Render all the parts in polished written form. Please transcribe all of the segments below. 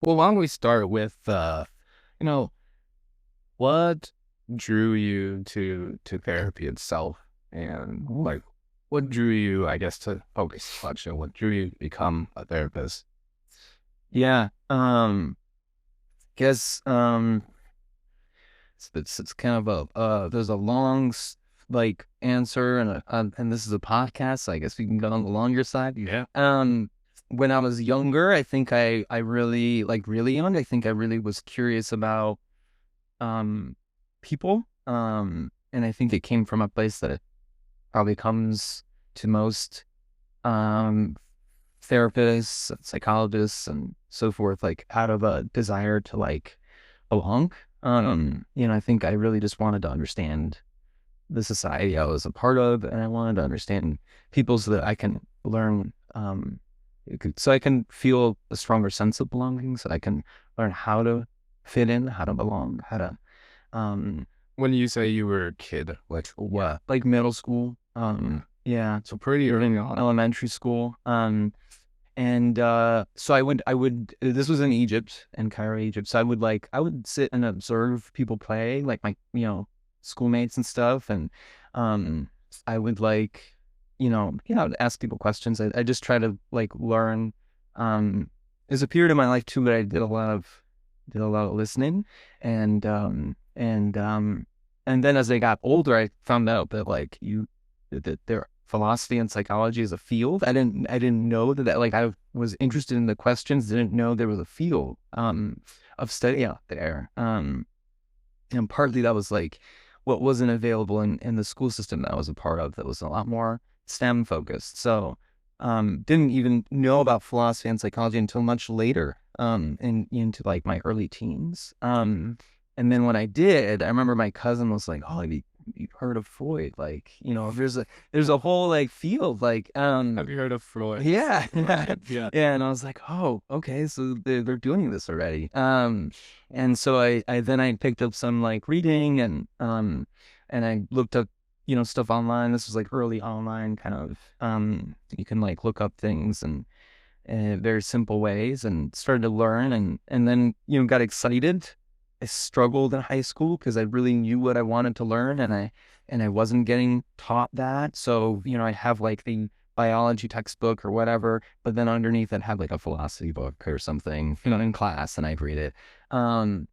Well, why don't we start with you know, what drew you to therapy itself, and like what drew you, I guess, to focus selection? What drew you to become a therapist? Yeah. Guess it's kind of a there's a long answer and this is a podcast, so I guess we can go on the longer side. Yeah. When I was younger, I think I really really young, I think I really was curious about um people. And I think it came from a place that it probably comes to most um therapists, psychologists, and so forth, like out of a desire to belong. I think I really just wanted to understand the society I was a part of, and I wanted to understand people so that I can learn, so I can feel a stronger sense of belonging, so I can learn how to fit in, how to belong, how to, um, When you say you were a kid, like what? like middle school, Yeah. yeah, So pretty early on. elementary school, and so I would, this was in Egypt, in Cairo, Egypt. So I would sit and observe people play, like my, schoolmates and stuff. And um, I would ask people questions. I just try to learn. Um, there's a period of my life too that I did a lot of listening. And, and then as I got older, I found out that that there philosophy and psychology is a field. I didn't know that I was interested in the questions, didn't know there was a field of study out there. And partly that was what wasn't available in the school system that I was a part of, that was a lot more STEM focused. So didn't even know about philosophy and psychology until much later, into my early teens. And then when I did, I remember my cousin was like, "Oh, have you heard of Freud? There's a whole field Have you heard of Freud? yeah, yeah, Yeah. yeah." And I was like, "Oh, okay, so they're doing this already." And so I picked up some reading, and I looked up stuff online. This was early online kind of, you can look up things and very simple ways, and started to learn, and then got excited. I struggled in high school because I really knew what I wanted to learn, and I wasn't getting taught that. So I have the biology textbook or whatever, but then underneath it had a philosophy book or something, in class, and I'd read it. Um,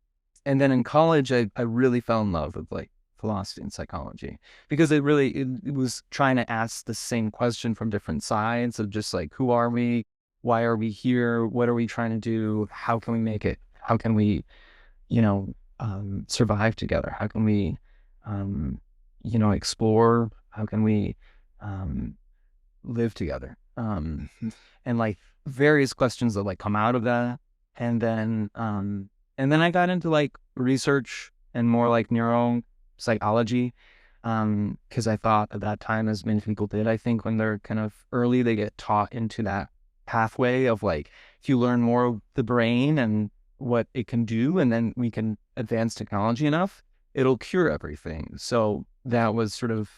and then in college, I really fell in love with philosophy and psychology, because it was trying to ask the same question from different sides of just who are we? Why are we here? What are we trying to do? How can we make it? How can we, survive together? How can we, um, explore? How can we, um, live together? And various questions that come out of that. And then, I got into research and more neuro psychology. Because I thought at that time, as many people did, I think when they're kind of early, they get taught into that pathway of if you learn more of the brain and what it can do, and then we can advance technology enough, it'll cure everything. So that was sort of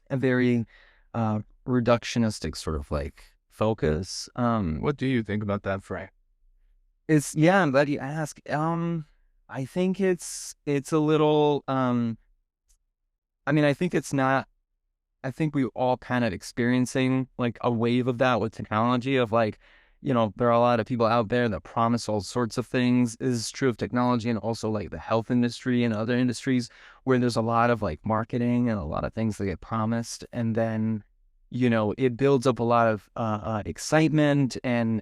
a very reductionistic sort of focus. What do you think about that, Frank? It's Yeah, I'm glad you asked. I think it's a little. I mean, I think it's not. I think we all kind of experiencing a wave of that with technology of there are a lot of people out there that promise all sorts of things. This is true of technology, and also the health industry and other industries, where there's a lot of marketing and a lot of things that get promised. And then, it builds up a lot of excitement and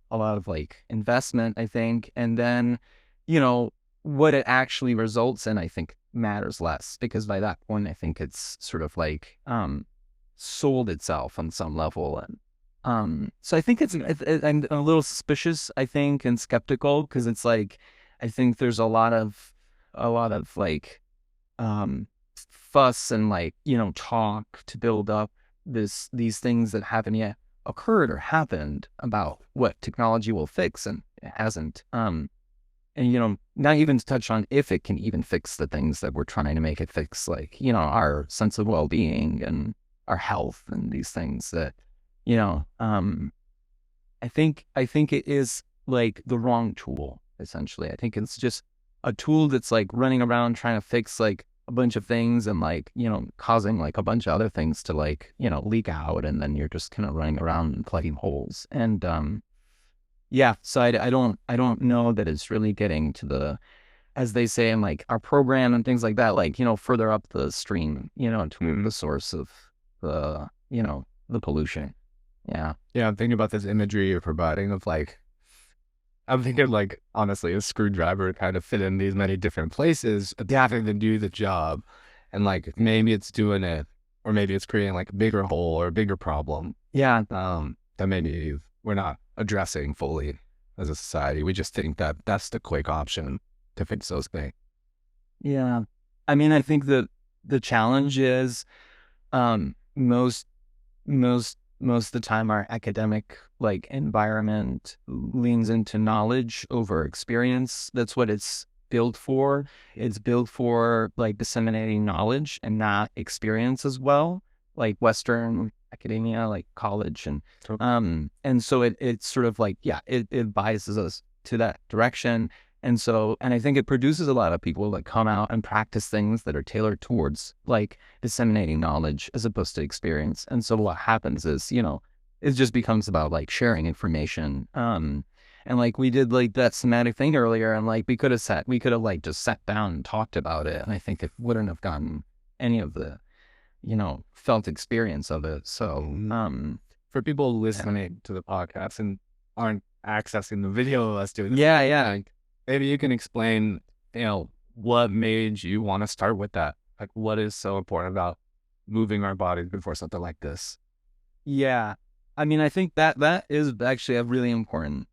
a lot of investment, I think. And then, you know, what it actually results in, I think matters less, because by that point, I think it's sort of sold itself on some level. And so I think I'm a little suspicious, I think, and skeptical, because it's I think there's a lot of um, fuss and talk to build up these things that haven't yet occurred or happened, about what technology will fix, and it hasn't. And not even to touch on if it can even fix the things that we're trying to make it fix, our sense of well-being and our health, and these things that you know um I think it is. like the wrong tool, essentially. I think it's just a tool that's like running around trying to fix like a bunch of things and like, causing like a bunch of other things to like, leak out. And then you're just kind of running around and plugging holes. And yeah, so I don't know that it's really getting to the, as they say in like our program and things like that, like, further up the stream, to the source of the pollution. Yeah. Yeah, I'm thinking about this imagery you're providing of like, I'm thinking like, honestly, a screwdriver kind of fit in these many different places, having to do the job. And like, maybe it's doing it, or maybe it's creating like a bigger hole or a bigger problem Yeah. that maybe we're not addressing fully as a society. We just think that that's the quick option to fix those things. Yeah. I mean, I think that the challenge is most most of the time our academic like environment leans into knowledge over experience. That's what it's built for. It's built for like disseminating knowledge and not experience as well, like Western academia, like college. And so it's sort of like, yeah, it biases us to that direction. And I think it produces a lot of people that come out and practice things that are tailored towards like disseminating knowledge as opposed to experience. And so what happens is, it just becomes about like sharing information. And like we did like that somatic thing earlier, and like we could have like just sat down and talked about it. And I think it wouldn't have gotten any of the, felt experience of it. So, For people listening to the podcast and aren't accessing the video of us doing this, yeah. maybe you can explain, what made you want to start with that? Like, what is so important about moving our bodies before something like this? Yeah. I mean, I think that is actually a really important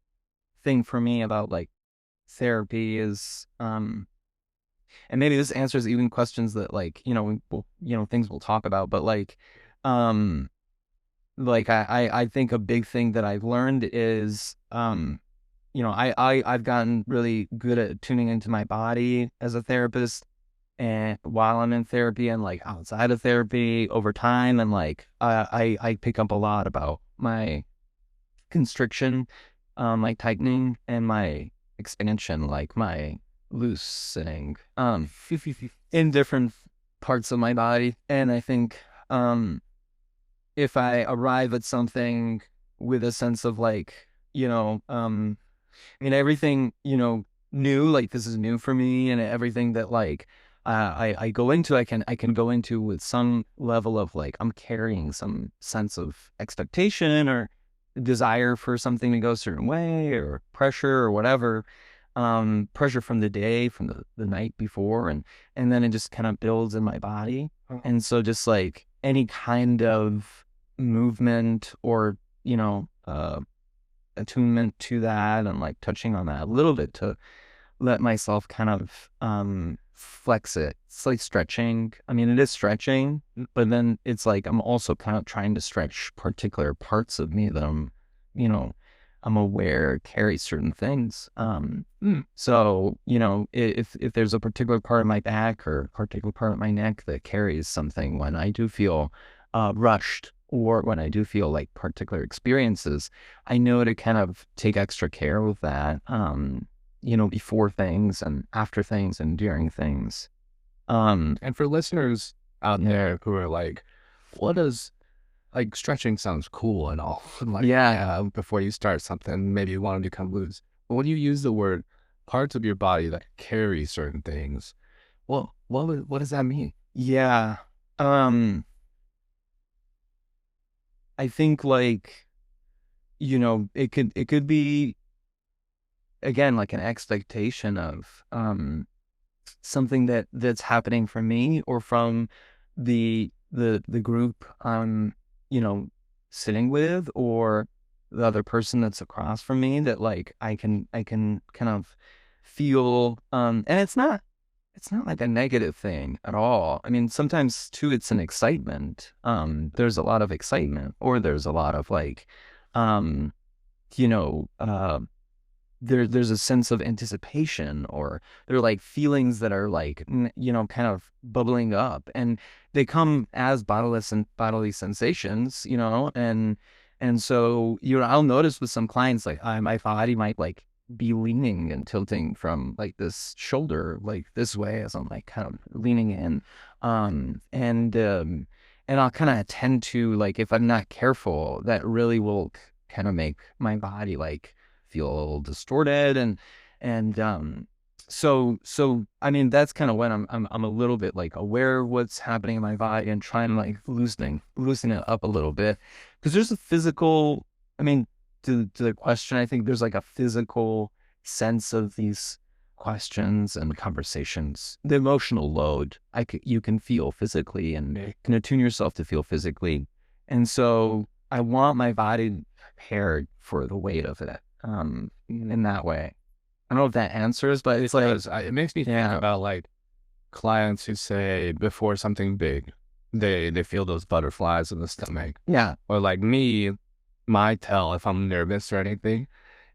thing for me about like therapy is, and maybe this answers even questions that like, things we'll talk about, but um, like I think a big thing that I've learned is, I've gotten really good at tuning into my body as a therapist, and while I'm in therapy and like outside of therapy over time, and like I pick up a lot about my constriction, like tightening, and my expansion, like my loosening, in different parts of my body. And I think if I arrive at something with a sense of like, I mean, everything, new, like this is new for me, and everything that like I go into, I can go into with some level of like I'm carrying some sense of expectation or desire for something to go a certain way, or pressure or whatever, pressure from the day, from the night before, and then it just kind of builds in my body. And so just like any kind of movement or, attunement to that, and like touching on that a little bit to let myself kind of flex it. It's like stretching. I mean, it is stretching, but then it's like I'm also kind of trying to stretch particular parts of me that you know, I'm aware carry certain things. So, if there's a particular part of my back or a particular part of my neck that carries something, when I do feel rushed, or when I do feel like particular experiences, I know to kind of take extra care with that, before things and after things and during things. And for listeners out there who are like, what does like stretching sounds cool and all, and like, Yeah. before you start something, maybe you want to become loose. But when you use the word parts of your body that carry certain things, well, what does that mean? Yeah. Um, I think like, it could be again like an expectation of something that's happening from me or from the group I'm, sitting with, or the other person that's across from me, that like I can kind of feel, and it's not like a negative thing at all. I mean, sometimes too it's an excitement. There's a lot of excitement, or there's a lot of like, um you know uh there's a sense of anticipation, or there are like feelings that are like, kind of bubbling up, and they come as bodily sensations, and And so, I'll notice with some clients, like my body might like be leaning and tilting from like this shoulder, like this way as I'm like kind of leaning in. And I'll kind of tend to like, if I'm not careful, that really will kind of make my body like feel a little distorted. And I mean, that's kind of when I'm a little bit like aware of what's happening in my body and trying to like loosen it up a little bit. Because there's a physical, I mean, to the question, I think there's like a physical sense of these questions and conversations. The emotional load you can feel physically and can attune yourself to feel physically. And so I want my body prepared for the weight of it in that way. I don't know if that answers, but it's like, it makes me think about like clients who say before something big, they feel those butterflies in the stomach. Yeah. Or like me, my tell if I'm nervous or anything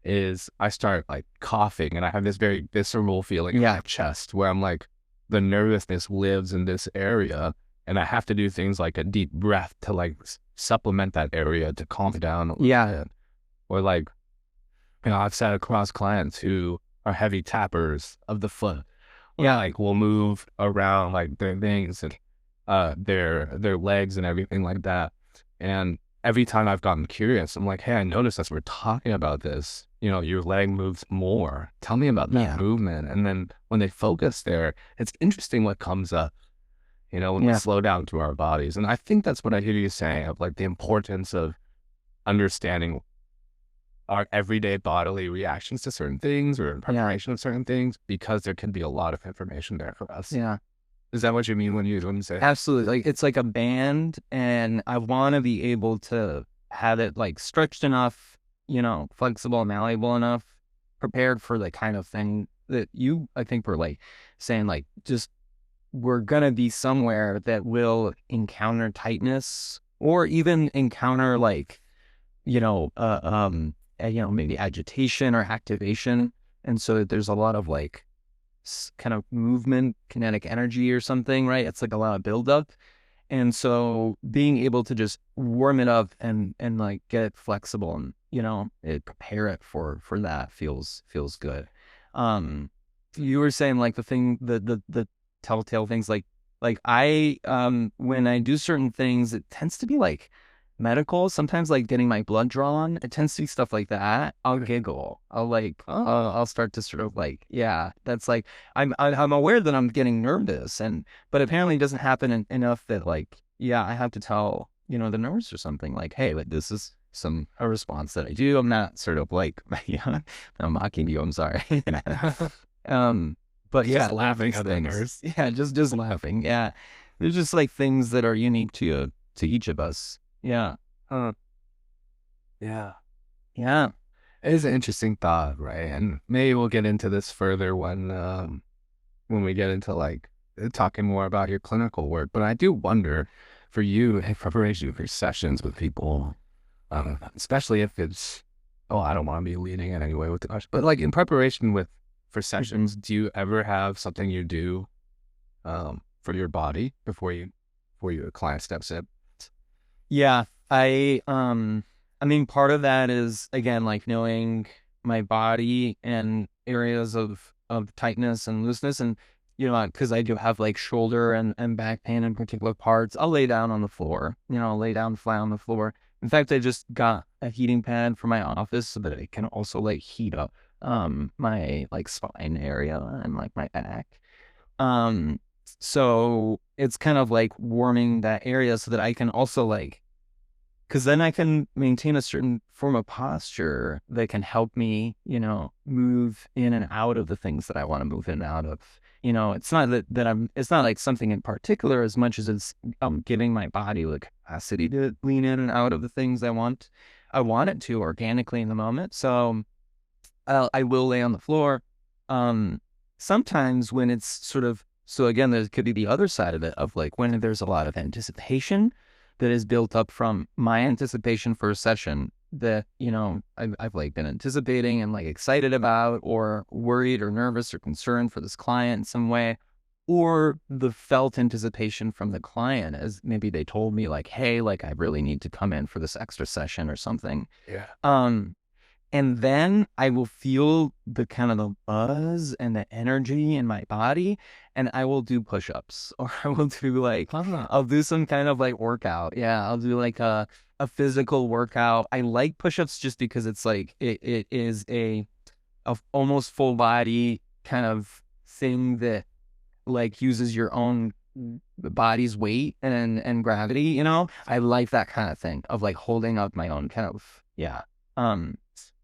is I start like coughing and I have this very visceral feeling in my chest where I'm like, the nervousness lives in this area and I have to do things like a deep breath to like supplement that area to calm down a little bit. Or like, I've sat across clients who are heavy tappers of the foot. Like will move around like their things and their legs and everything like that. And every time I've gotten curious, I'm like, hey, I noticed as we're talking about this, your leg moves more. Tell me about that movement. And then when they focus there, it's interesting what comes up, when we slow down to our bodies. And I think that's what I hear you saying of like the importance of understanding our everyday bodily reactions to certain things or in preparation of certain things, because there can be a lot of information there for us. Yeah. Is that what you mean when you say? Absolutely. Like it's like a band and I want to be able to have it like stretched enough, flexible and malleable enough, prepared for the kind of thing that I think were like saying like, just we're going to be somewhere that will encounter tightness or even encounter like, maybe agitation or activation. And so there's a lot of like kind of movement, kinetic energy or something, right? It's like a lot of buildup. And so being able to just warm it up and like get it flexible and, prepare it for that feels good. You were saying like the telltale things like I, when I do certain things, it tends to be like medical, sometimes like getting my blood drawn, it tends to be stuff like that. I'll giggle. I'll start to sort of like, that's like, I'm aware that I'm getting nervous but apparently it doesn't happen enough that like, I have to tell, the nurse or something like, hey, like this is a response that I do. I'm not sort of like, I'm mocking you. I'm sorry. But just laughing at the nurse. Yeah. Just laughing. Yeah. There's just like things that are unique to each of us. Yeah. Yeah. Yeah. It is an interesting thought, right? And maybe we'll get into this further when we get into like talking more about your clinical work. But I do wonder for you in preparation for sessions with people, especially if it's, I don't want to be leading in any way with the question, but like in preparation for sessions, do you ever have something you do for your body before a client steps in? Yeah, I mean, part of that is again like knowing my body and areas of tightness and looseness, and because I do have like shoulder and back pain in particular parts, I'll lay down on the floor. I'll lay down flat on the floor. In fact, I just got a heating pad for my office so that it can also like heat up my like spine area and like my back. So it's kind of like warming that area so that I can also like, because then I can maintain a certain form of posture that can help me, move in and out of the things that I want to move in and out of. It's not it's not like something in particular as much as it's giving my body the capacity to lean in and out of the things I want it to organically in the moment. So I will lay on the floor. Sometimes when it's sort of, so again, there could be the other side of it of like when there's a lot of anticipation that is built up from my anticipation for a session that, I've like been anticipating and like excited about or worried or nervous or concerned for this client in some way. or the felt anticipation from the client as maybe they told me like, hey, like I really need to come in for this extra session or something. Yeah. And then I will feel the kind of the buzz and the energy in my body, and I will do push-ups, or I will do like, I'll do some kind of like workout. Yeah, I'll do like a physical workout. I like push-ups just because it's like it is a almost full body kind of thing that like uses your own body's weight and gravity, you know. I like that kind of thing of like holding up my own kind of um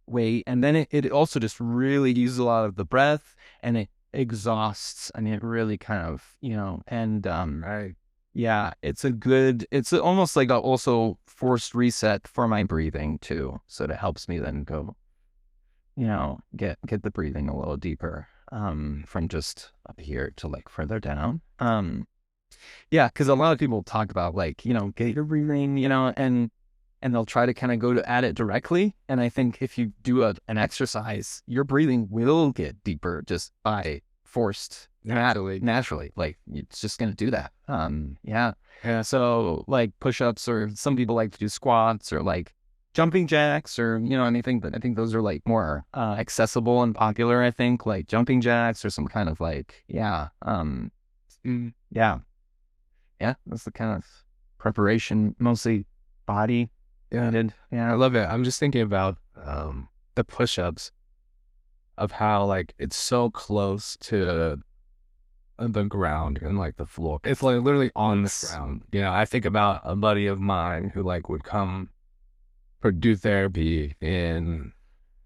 weight. And then it also just really uses a lot of the breath, and it exhausts. I mean, it really kind of, you know, and Right. yeah, it's almost like a also forced reset for my breathing too. So it helps me then go, you know, get the breathing a little deeper from just up here to like further down. Yeah, because a lot of people talk about like, you know, get your breathing, you know, and they'll try to kind of go to at it directly. And I think if you do an exercise, your breathing will get deeper just by forced naturally. Like it's just gonna do that. Yeah. So like push-ups, or some people like to do squats or like jumping jacks, or you know, anything. But I think those are like more accessible and popular. I think like jumping jacks or some kind of like yeah. Yeah, that's the kind of preparation, mostly body Yeah. related. I Yeah. love it. I'm just thinking about the push-ups, of how like it's so close to the ground and like the floor. It's like literally on the ground. You know, I think about a buddy of mine who like would come for do therapy in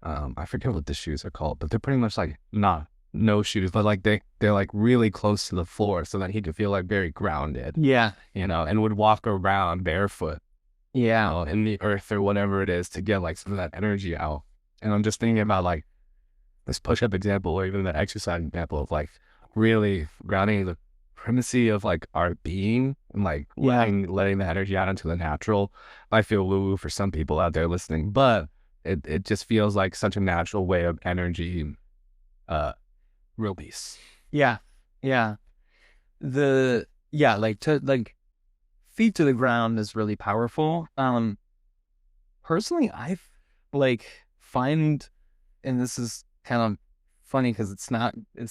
I forget what the shoes are called, but they're pretty much like not no shoes, but like they're like really close to the floor so that he could feel like very grounded, Yeah. you know, and would walk around barefoot, Yeah. in the earth or whatever it is to get like some of that energy out. And I'm just thinking about like this push-up example, or even the exercise example of like really grounding the primacy of like our being, and like Yeah. letting the energy out into the natural. I feel woo-woo for some people out there listening, but it just feels like such a natural way of energy uh release. Yeah. Yeah. Like to like feet to the ground is really powerful. Personally, I've like find, and this is kind of funny because it's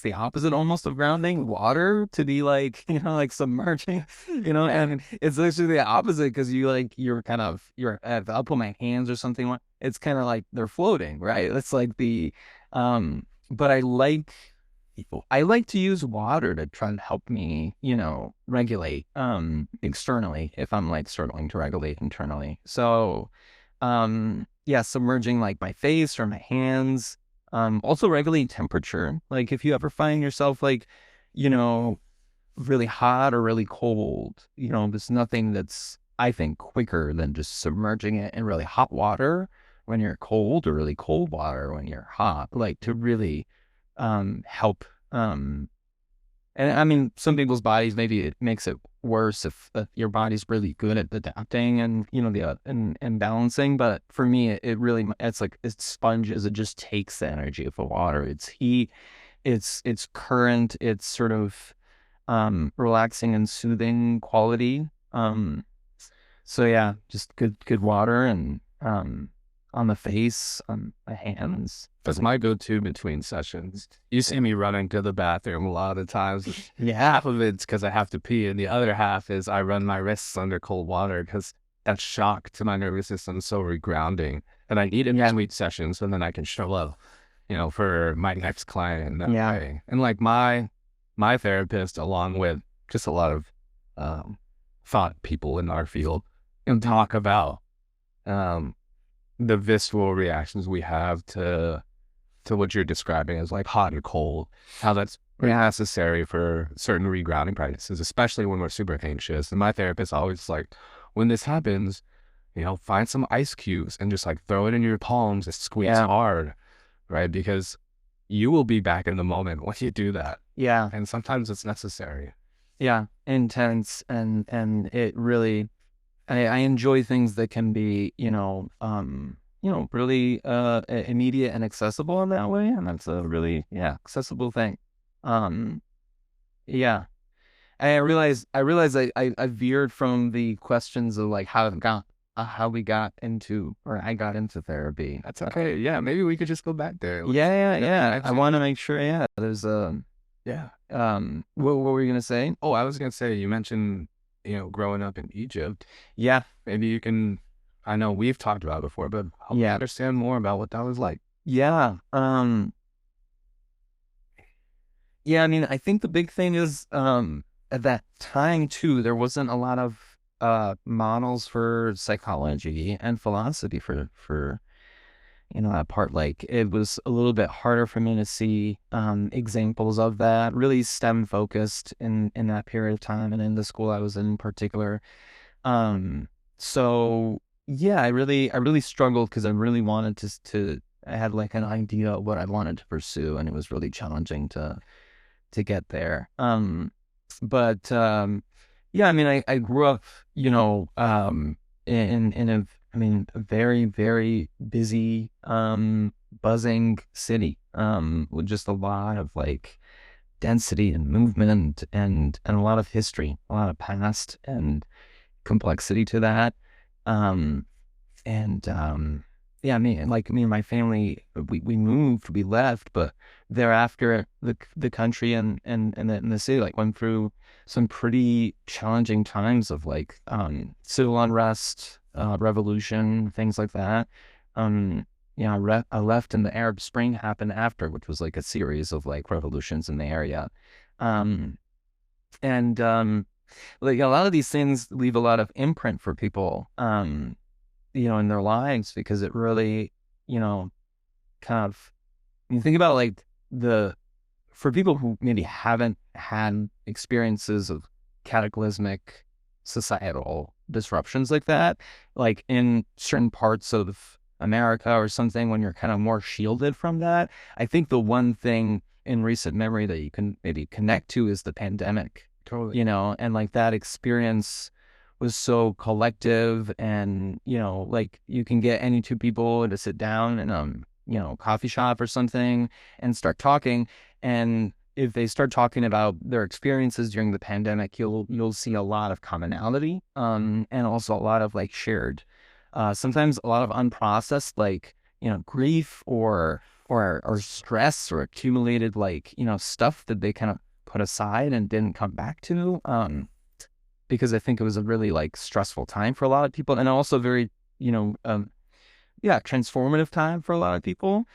the opposite almost of grounding, water to be like, you know, like submerging, you know, and it's actually the opposite because I'll put my hands or something, it's kind of like they're floating, right? It's like but I like to use water to try and help me, you know, regulate externally if I'm like struggling to regulate internally. So yeah, submerging like my face or my hands. Also regulate temperature. Like if you ever find yourself like, you know, really hot or really cold, you know, there's nothing that's, I think, quicker than just submerging it in really hot water when you're cold, or really cold water when you're hot, like to really help. And I mean, some people's bodies, maybe it makes it worse if your body's really good at adapting and, you know, and balancing. But for me, it really, it's like, it sponges, it just takes the energy of the water. It's heat, it's current, it's sort of relaxing and soothing quality. So yeah, just good water, and on the face, on the hands. That's my go-to between sessions. You see me running to the bathroom a lot of the times. Yeah. Half of it's because I have to pee, and the other half is I run my wrists under cold water because that shock to my nervous system is so regrounding. And I need it in between sessions, so then I can show up, you know, for my next client in that way. And like my therapist, along with just a lot of thought people in our field, and talk about the visceral reactions we have to what you're describing as like hot and cold, how that's necessary for certain regrounding practices, especially when we're super anxious. And my therapist always like, when this happens, you know, find some ice cubes and just like throw it in your palms and squeeze hard, right? Because you will be back in the moment when you do that. Yeah. And sometimes it's necessary. Yeah. Intense. And it really, I enjoy things that can be, you know, really immediate and accessible in that way. And that's a really, accessible thing. Yeah. I veered from the questions of like how we got into, or I got into therapy. That's okay. Yeah, maybe we could just go back there. Yeah. I want to make sure. Yeah, there's Yeah. what were you gonna say? Oh, I was gonna say, you mentioned, growing up in Egypt. Yeah, Maybe you can. I know we've talked about it before, but help me yeah, understand more about what that was like. yeah. Yeah. I mean, I think the big thing is at that time too, there wasn't a lot of models for psychology and philosophy for that part. Like it was a little bit harder for me to see examples of that, really STEM focused in that period of time and in the school I was in particular. Um, so yeah, I really struggled because I really wanted I had like an idea of what I wanted to pursue, and it was really challenging to get there. But yeah, I mean, I grew up, in a very, very busy, buzzing city, with just a lot of like density and movement and a lot of history, a lot of past and complexity to that. Um, and yeah, me and my family, we moved, we left, but thereafter the country and the city like went through some pretty challenging times of like civil unrest, revolution, things like that. Yeah, I left and the Arab Spring happened after, which was like a series of like revolutions in the area. Um, and like a lot of these things leave a lot of imprint for people. In their lives because it really, you know, kind of, you think about like the, for people who maybe haven't had experiences of cataclysmic societal disruptions like that, like in certain parts of America or something, when you're kind of more shielded from that, I think the one thing in recent memory that you can maybe connect to is the pandemic, Totally. and like that experience was so collective and, like you can get any two people to sit down in coffee shop or something and start talking. And if they start talking about their experiences during the pandemic, you'll see a lot of commonality, and also a lot of like shared, sometimes a lot of unprocessed like grief or stress or accumulated like stuff that they kind of put aside and didn't come back to, because I think it was a really like stressful time for a lot of people, and also very you know um, yeah, transformative time for a lot of people.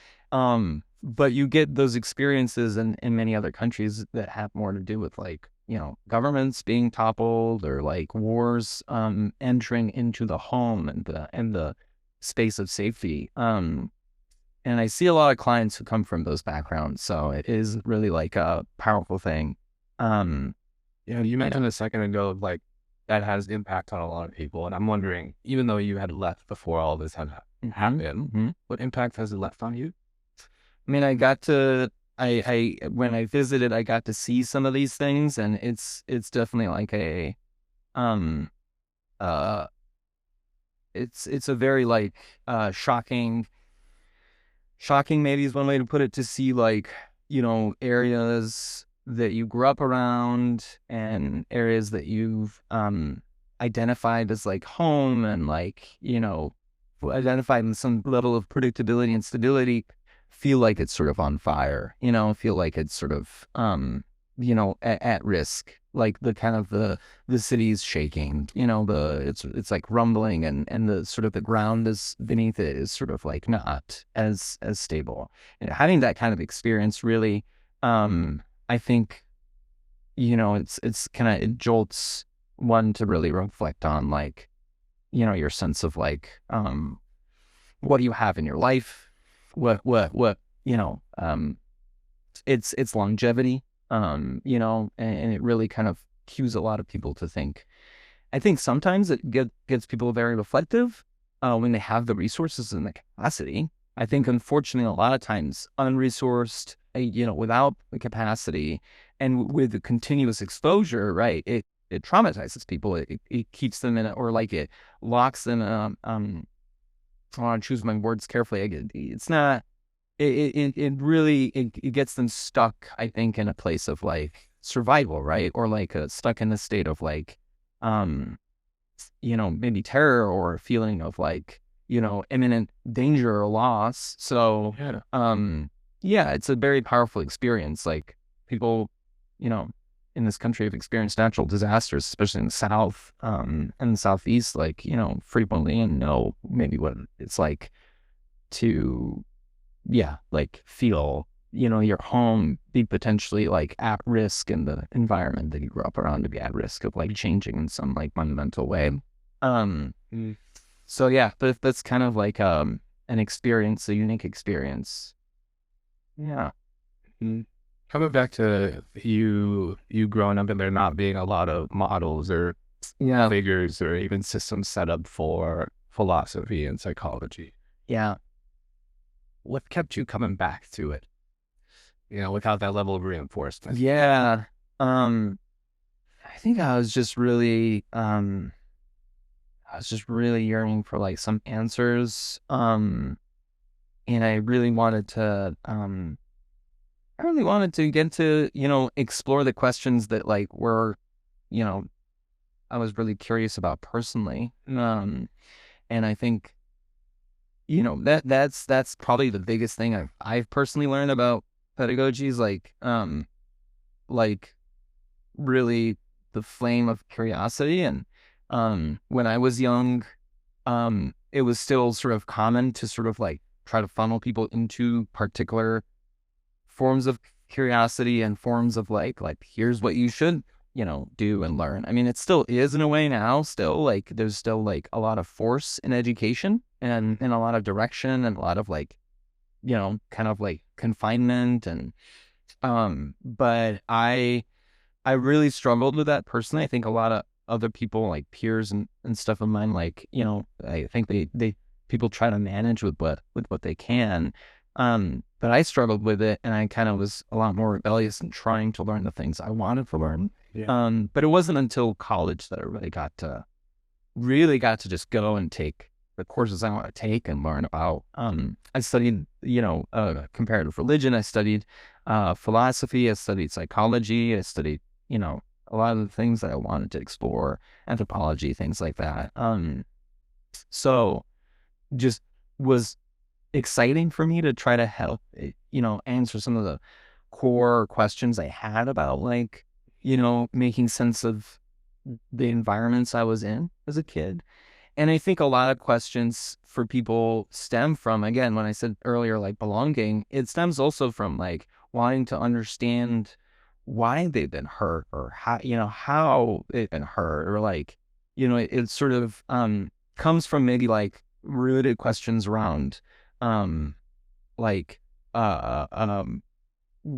But you get those experiences in many other countries that have more to do with like, governments being toppled or like wars entering into the home and the space of safety. And I see a lot of clients who come from those backgrounds, so it is really like a powerful thing. Um, You yeah. mentioned a second ago, like that has impact on a lot of people, and I'm wondering, even though you had left before all this had happened, Mhm. what impact has it left on you? I mean, I got to I when I visited, I got to see some of these things, and it's definitely like a um uh it's a very like shocking maybe is one way to put it, to see like areas that you grew up around and areas that you've identified as like home and like identified in some level of predictability and stability, feel like it's sort of on fire, feel like it's sort of at risk, like the kind of the city's shaking, it's like rumbling, and the sort of the ground is beneath it is sort of like not as stable. And having that kind of experience really, I think, it's kind of, it jolts one to really reflect on like, your sense of like, what do you have in your life? What, it's longevity, and it really kind of cues a lot of people to think. I think sometimes it gets people very reflective when they have the resources and the capacity. I think, unfortunately, a lot of times unresourced, without the capacity and with the continuous exposure, right? It traumatizes people. It keeps them in it, or like it locks them. I want to choose my words carefully. It's not. It really it gets them stuck, I think, in a place of like survival, right? Or like stuck in a state of like, um, maybe terror or a feeling of like, imminent danger or loss. So, Yeah. yeah, it's a very powerful experience. Like people, you know, in this country have experienced natural disasters, especially in the South, and the Southeast, like, frequently, and know maybe what it's like to, yeah, like feel, your home be potentially like at risk and the environment that you grew up around to be at risk of like changing in some like fundamental way. Um, Mm. so yeah, but that's kind of like an experience, a unique experience. Yeah. Mm. Coming back to you growing up and there not being a lot of models or Yeah. figures or even systems set up for philosophy and psychology. Yeah. What kept you coming back to it? Without that level of reinforcement. Yeah. Um, I think I was just really yearning for like some answers. And I really wanted to get to, explore the questions that like were, you know, I was really curious about personally. And I think, that's probably the biggest thing I've personally learned about pedagogy is like really the flame of curiosity. And when I was young, it was still sort of common to sort of like try to funnel people into particular forms of curiosity and forms of like here's what you should do and learn. I mean, it still is in a way now. Still, like there's still like a lot of force in education and a lot of direction and a lot of like kind of like confinement and but I really struggled with that personally. I think a lot of other people, like peers and stuff of mine, like, I think they people try to manage with what they can. But I struggled with it and I kind of was a lot more rebellious in trying to learn the things I wanted to learn. Yeah. But it wasn't until college that I really got to just go and take the courses I want to take and learn about. I studied, comparative religion. I studied philosophy. I studied psychology. I studied, a lot of the things that I wanted to explore, anthropology, things like that. So just was exciting for me to try to help, answer some of the core questions I had about like, making sense of the environments I was in as a kid. And I think a lot of questions for people stem from, again, when I said earlier, like belonging, it stems also from like wanting to understand why they've been hurt or how they've been hurt or like, it sort of comes from maybe like rooted questions around um like uh um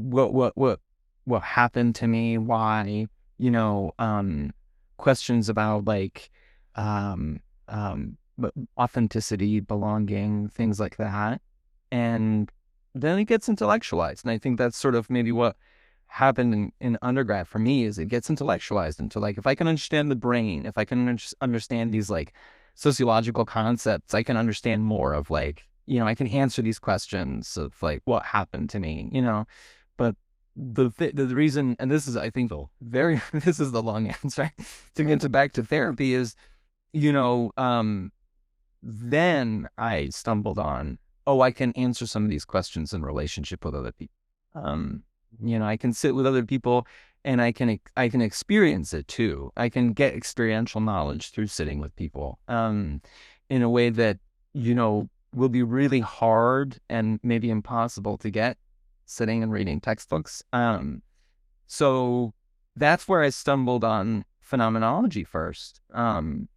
what happened to me, why, you know, um, questions about like, um, authenticity, belonging, things like that. And then it gets intellectualized. And I think that's sort of maybe what happened in undergrad for me is it gets intellectualized into like, if I can understand the brain, if I can understand these like sociological concepts, I can understand more of like, I can answer these questions of like what happened to me, but the reason, and this is, I think, this is the long answer to get back to therapy is, you know, um, then I stumbled on, oh, I can answer some of these questions in relationship with other people. Um, I can sit with other people and I can experience it too. I can get experiential knowledge through sitting with people, in a way that, will be really hard and maybe impossible to get sitting and reading textbooks. So that's where I stumbled on phenomenology first,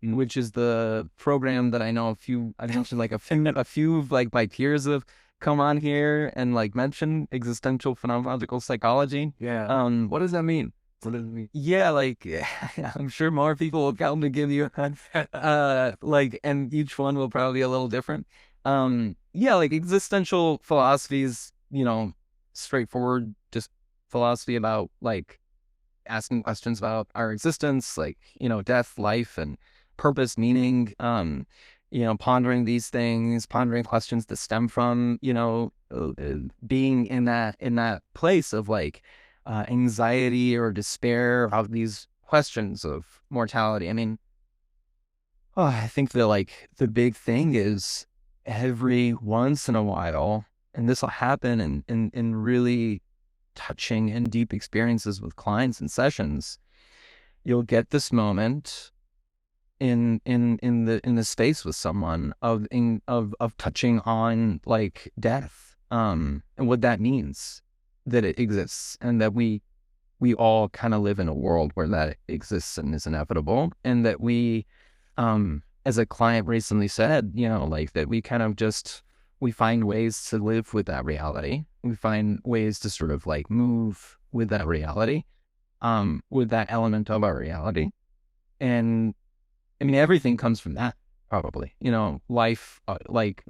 which is the program that I know I mentioned like a few of like my peers have come on here and like mentioned existential phenomenological psychology. Yeah. What does that mean? What does it mean? Yeah, like I'm sure more people will come to give you like, and each one will probably be a little different. Yeah, like existential philosophies, straightforward, just philosophy about like asking questions about our existence, like, death, life, and purpose, meaning, pondering these things, pondering questions that stem from, being in that place of like, anxiety or despair about these questions of mortality. I mean, I think that like the big thing is every once in a while, and this will happen in really touching and deep experiences with clients and sessions, you'll get this moment in the space with someone of touching on like death, and what that means, that it exists, and that we all kind of live in a world where that exists and is inevitable, and that we, as a client recently said, like that we kind of just, we find ways to live with that reality. We find ways to sort of like move with that reality, with that element of our reality. And I mean, everything comes from that, probably, life, like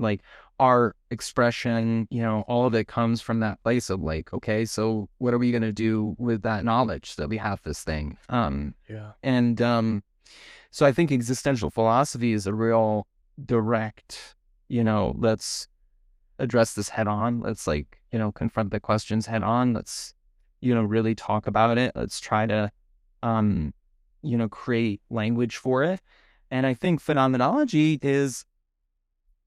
art, expression, all of it comes from that place of like, okay, so what are we going to do with that knowledge that we have this thing? Yeah. And so I think existential philosophy is a real direct, let's address this head on. Let's like, confront the questions head on. Let's, really talk about it. Let's try to, create language for it. And I think phenomenology is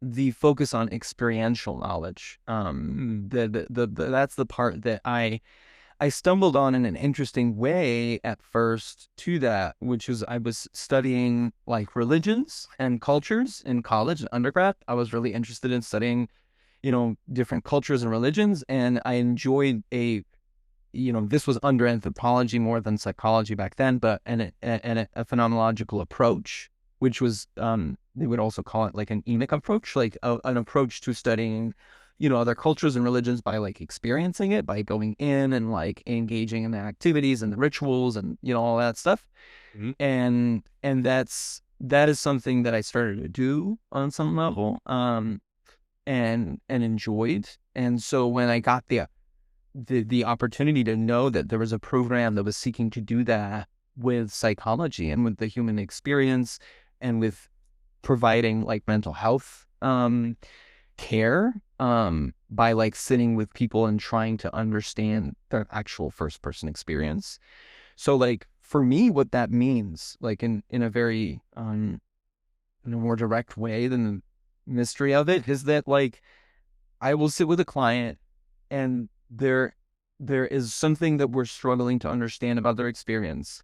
the focus on experiential knowledge. That's the part that I stumbled on in an interesting way at first to that, which was I was studying like religions and cultures in college and undergrad. I was really interested in studying, different cultures and religions, and I enjoyed this was under anthropology more than psychology back then, but a phenomenological approach, which was they would also call it like an emic approach, like an approach to studying, other cultures and religions by like experiencing it, by going in and like engaging in the activities and the rituals and all that stuff. Mm-hmm. And that is something that I started to do on some level, and enjoyed. And so when I got the opportunity to know that there was a program that was seeking to do that with psychology and with the human experience and with providing like mental health care, by like sitting with people and trying to understand their actual first person experience. So like for me, what that means, like in a very in a more direct way than the mystery of it, is that like I will sit with a client and there is something that we're struggling to understand about their experience.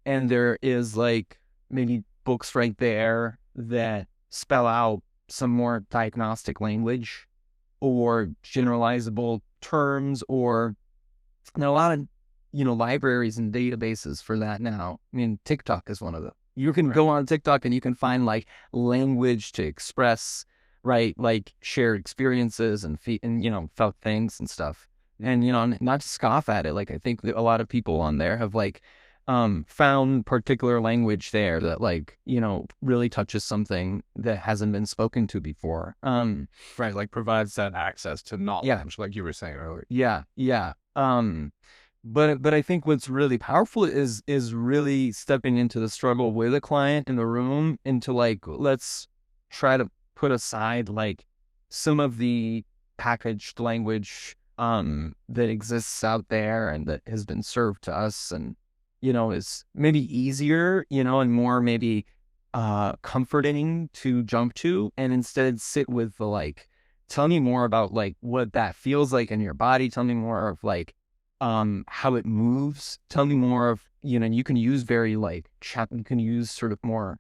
And there is like maybe books right there that spell out some more diagnostic language or generalizable terms, or a lot of, libraries and databases for that now. I mean, TikTok is one of them. You can go on TikTok and you can find like language to express, right, like shared experiences and felt things and stuff. And, not to scoff at it. Like, I think that a lot of people on there have like, found particular language there that like, really touches something that hasn't been spoken to before. Right. Like provides that access to knowledge, like you were saying earlier. Yeah. Yeah. But I think what's really powerful is really stepping into the struggle with a client in the room, into like, let's try to put aside like some of the packaged language that exists out there and that has been served to us, and is maybe easier, and more maybe comforting to jump to, and instead sit with the like, tell me more about like what that feels like in your body. Tell me more of like how it moves. Tell me more of, you can use very like you can use sort of more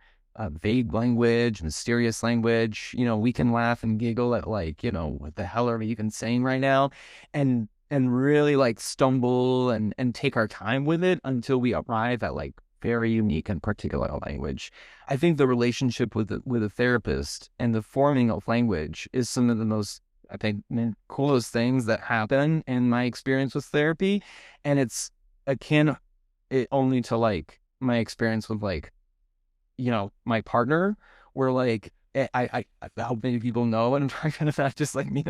vague language, mysterious language. We can laugh and giggle at like, what the hell are we even saying right now? And really like stumble and take our time with it until we arrive at like very unique and particular language. I think the relationship with a therapist and the forming of language is some of the most, I think, coolest things that happen in my experience with therapy. And it's akin it only to like my experience with like, my partner, where like I how many people know, and I'm trying to not just like me,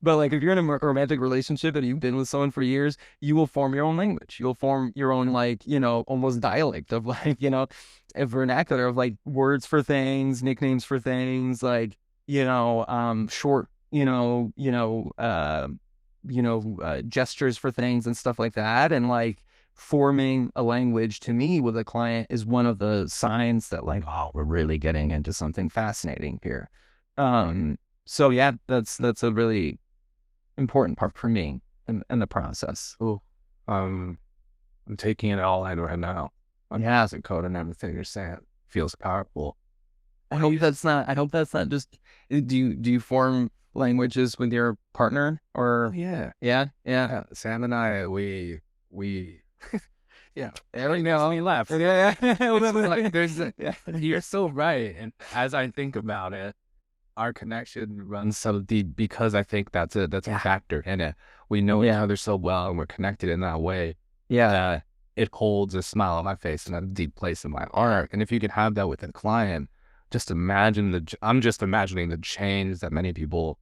but like if you're in a romantic relationship and you've been with someone for years, you will form your own language. You'll form your own like, almost dialect of like, a vernacular of like words for things, nicknames for things, like, short, gestures for things and stuff like that. And like forming a language to me with a client is one of the signs that like, oh, we're really getting into something fascinating here. So yeah, that's a really important part for me in the process. Cool. I'm taking it all in right now. Yeah. The code and everything you're saying feels powerful. I hope that's not just, do you form languages with your partner or? Yeah. Yeah. Yeah. Sam and I, we yeah, every now and then we laugh. Yeah. Like, Yeah. you're so right. And as I think about it, our connection runs so deep because I think that's a factor in it. We know each other so well and we're connected in that way. Yeah. It holds a smile on my face and a deep place in my heart. And if you can have that with a client, I'm just imagining the change that many people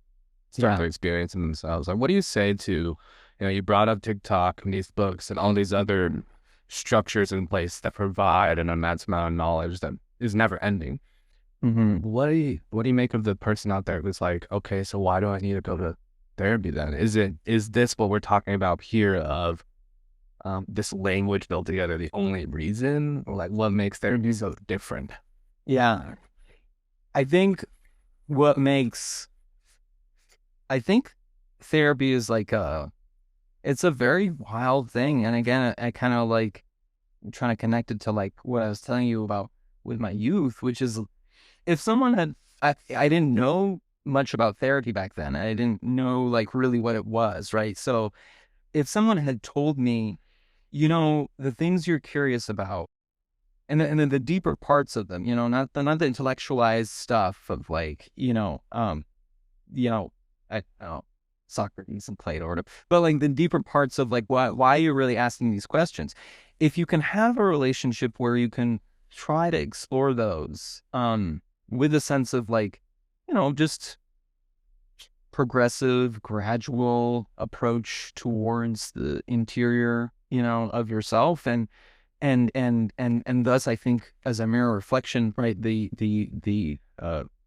start to experience in themselves. Like, what do you say to, you brought up TikTok and these books and all these other structures in place that provide an immense amount of knowledge that is never ending. Mm-hmm. What do you make of the person out there who's like, okay, so why do I need to go to therapy then? Is this what we're talking about here of this language built together the only reason? Or like what makes therapy so different? Yeah. I think therapy is like it's a very wild thing. And again, I kind of like I'm trying to connect it to like what I was telling you about with my youth, which is if someone had, I didn't know much about therapy back then. I didn't know like really what it was, right? So if someone had told me, the things you're curious about, and then the deeper parts of them, not the intellectualized stuff of like, I don't know, Socrates and Plato or whatever, but like the deeper parts of like why you're really asking these questions. If you can have a relationship where you can try to explore those, with a sense of like, just progressive, gradual approach towards the interior, of yourself, and thus I think as a mirror reflection, right, the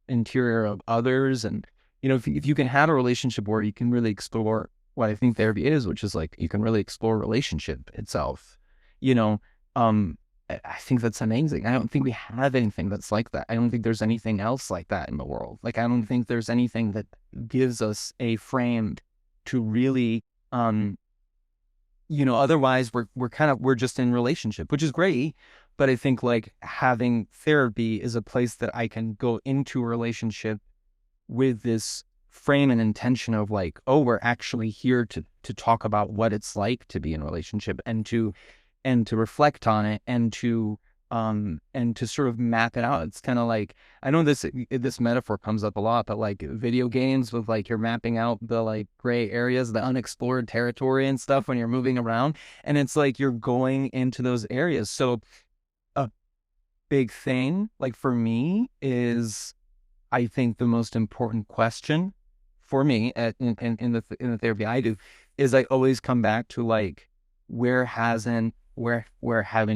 interior of others, and if you can have a relationship where you can really explore what I think therapy is, which is like you can really explore relationship itself, I think that's amazing. I don't think we have anything that's like that. I don't think there's anything else like that in the world. Like, I don't think there's anything that gives us a frame to really, otherwise we're just in relationship, which is great. But I think like having therapy is a place that I can go into a relationship with this frame and intention of like, oh, we're actually here to talk about what it's like to be in a relationship and to reflect on it and to sort of map it out. It's kind of like, I know this metaphor comes up a lot, but like video games with like you're mapping out the like gray areas, the unexplored territory and stuff when you're moving around, and it's like you're going into those areas. So a big thing like for me is, I think the most important question for me in the therapy I do is I always come back to like, where haven't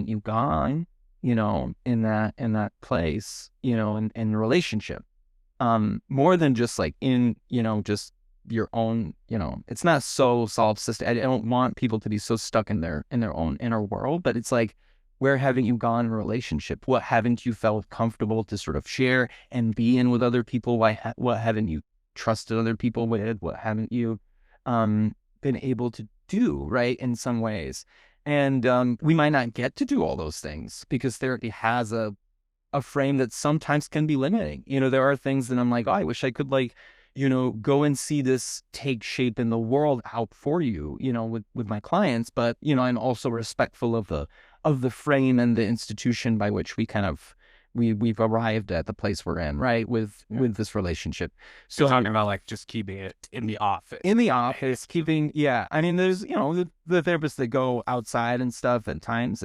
you gone, in that place, in relationship, more than just like in, just your own, it's not so self-system. I don't want people to be so stuck in their own inner world, but it's like, where haven't you gone in a relationship? What haven't you felt comfortable to sort of share and be in with other people? What haven't you trusted other people with? What haven't you been able to do, right, in some ways? And we might not get to do all those things because therapy has a frame that sometimes can be limiting. There are things that I'm like, oh, I wish I could like, go and see this take shape in the world out for you, with my clients. But, I'm also respectful of the frame and the institution by which we kind of, we've arrived at the place we're in, right, with this relationship. So you're talking about like just keeping it in the office. Yeah. I mean, there's, the therapists that go outside and stuff at times,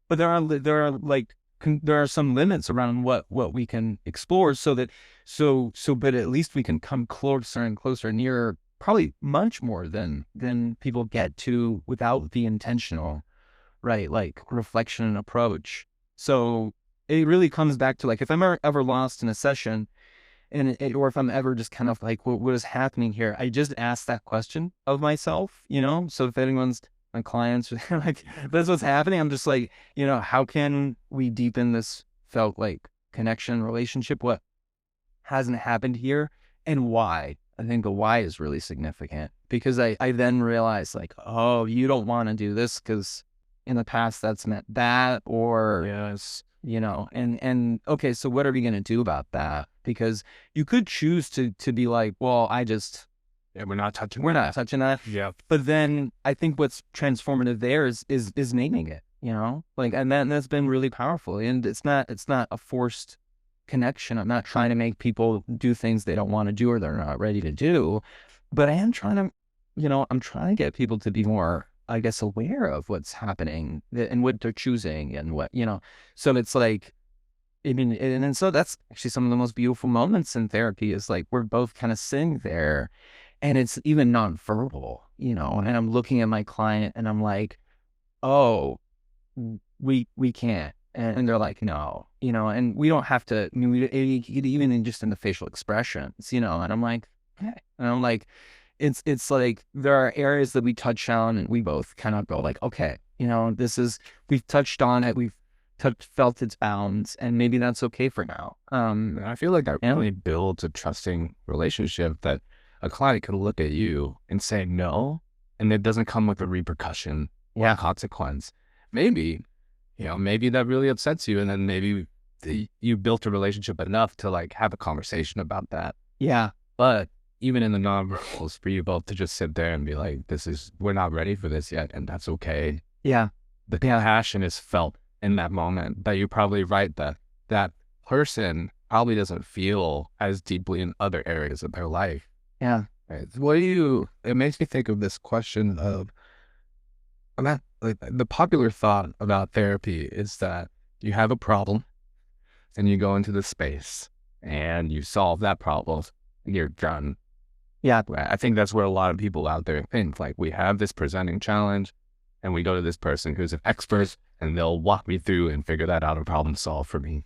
but there are some limits around what we can explore, but at least we can come closer and closer, nearer, probably much more than people get to without the intentional, right, like reflection and approach. So it really comes back to like, if I'm ever lost in a session or if I'm ever just kind of like, what is happening here? I just ask that question of myself, so if anyone's my clients like, that's what's happening. I'm just like, how can we deepen this felt like connection relationship? What hasn't happened here and why? I think the why is really significant because I then realized like, oh, you don't want to do this because in the past that's meant that, or Yes. and okay, so what are we going to do about that? Because you could choose to be like, well, Yeah, we're not touching we're that. not touching that. Yeah. But then I think what's transformative there is naming it, like, and that's been really powerful. And it's not a forced connection. I'm not trying to make people do things they don't want to do or they're not ready to do, but I am trying to, I'm trying to get people to be more, I guess, aware of what's happening and what they're choosing and what, so it's like, I mean, and so that's actually some of the most beautiful moments in therapy is like, we're both kind of sitting there and it's even nonverbal, and I'm looking at my client and I'm like, oh, we can't. And they're like, no, and we don't have to, I mean, even in just in the facial expressions, and I'm like, okay. And I'm like, it's like, there are areas that we touch on and we both kind of go like, okay, we've touched on it. We've felt its bounds and maybe that's okay for now. And I feel like that really builds a trusting relationship that a client can look at you and say no, and it doesn't come with a repercussion or a consequence. Maybe, maybe that really upsets you, and then maybe you built a relationship enough to like have a conversation about that. Yeah. But even in the nonverbals, for you both to just sit there and be like, we're not ready for this yet, and that's okay. Yeah. The passion is felt in that moment that you're probably right that person probably doesn't feel as deeply in other areas of their life. Yeah. Right. It makes me think of this question of, like, the popular thought about therapy is that you have a problem and you go into the space and you solve that problem and you're done. Yeah. I think that's where a lot of people out there think, like, we have this presenting challenge and we go to this person who's an expert and they'll walk me through and figure that out and problem solve for me.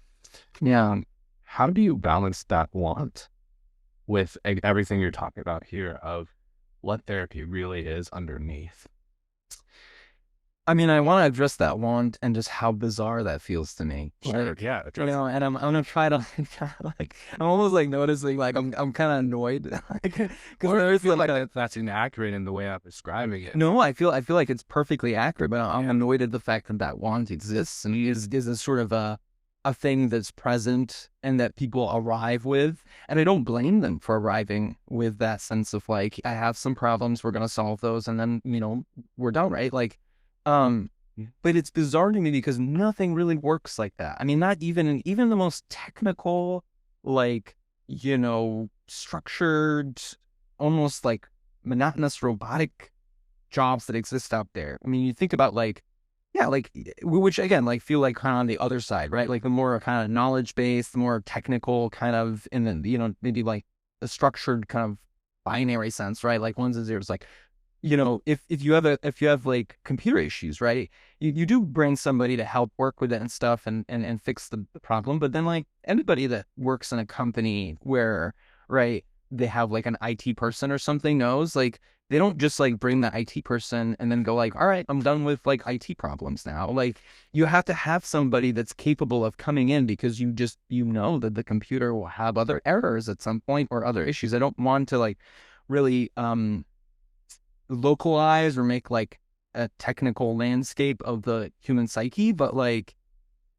Yeah. How do you balance that want with everything you're talking about here of what therapy really is underneath? I mean, I want to address that want and just how bizarre that feels to me. Sure, yeah. And I'm gonna try to like, I'm almost like noticing like I'm kind of annoyed because I feel like that's inaccurate in the way I'm describing it. No, I feel like it's perfectly accurate, but I'm annoyed at the fact that that want exists and is a sort of a thing that's present and that people arrive with. And I don't blame them for arriving with that sense of like, I have some problems, we're gonna solve those, and then we're done, right? Like, but it's bizarre to me because nothing really works like that. I mean, not even the most technical, like, structured, almost like monotonous robotic jobs that exist out there. I mean, you think about like, yeah, like, which again, like, feel like kind of on the other side, right? Like the more kind of knowledge based, the more technical kind of in the, maybe like a structured kind of binary sense, right? Like ones and zeros, like, if you have like computer issues, right? You do bring somebody to help work with it and stuff and fix the problem. But then like anybody that works in a company where, right, they have like an IT person or something knows, like, they don't just like bring the IT person and then go like, all right, I'm done with like IT problems now. Like, you have to have somebody that's capable of coming in because you know that the computer will have other errors at some point or other issues. I don't want to like really, localize or make like a technical landscape of the human psyche, but like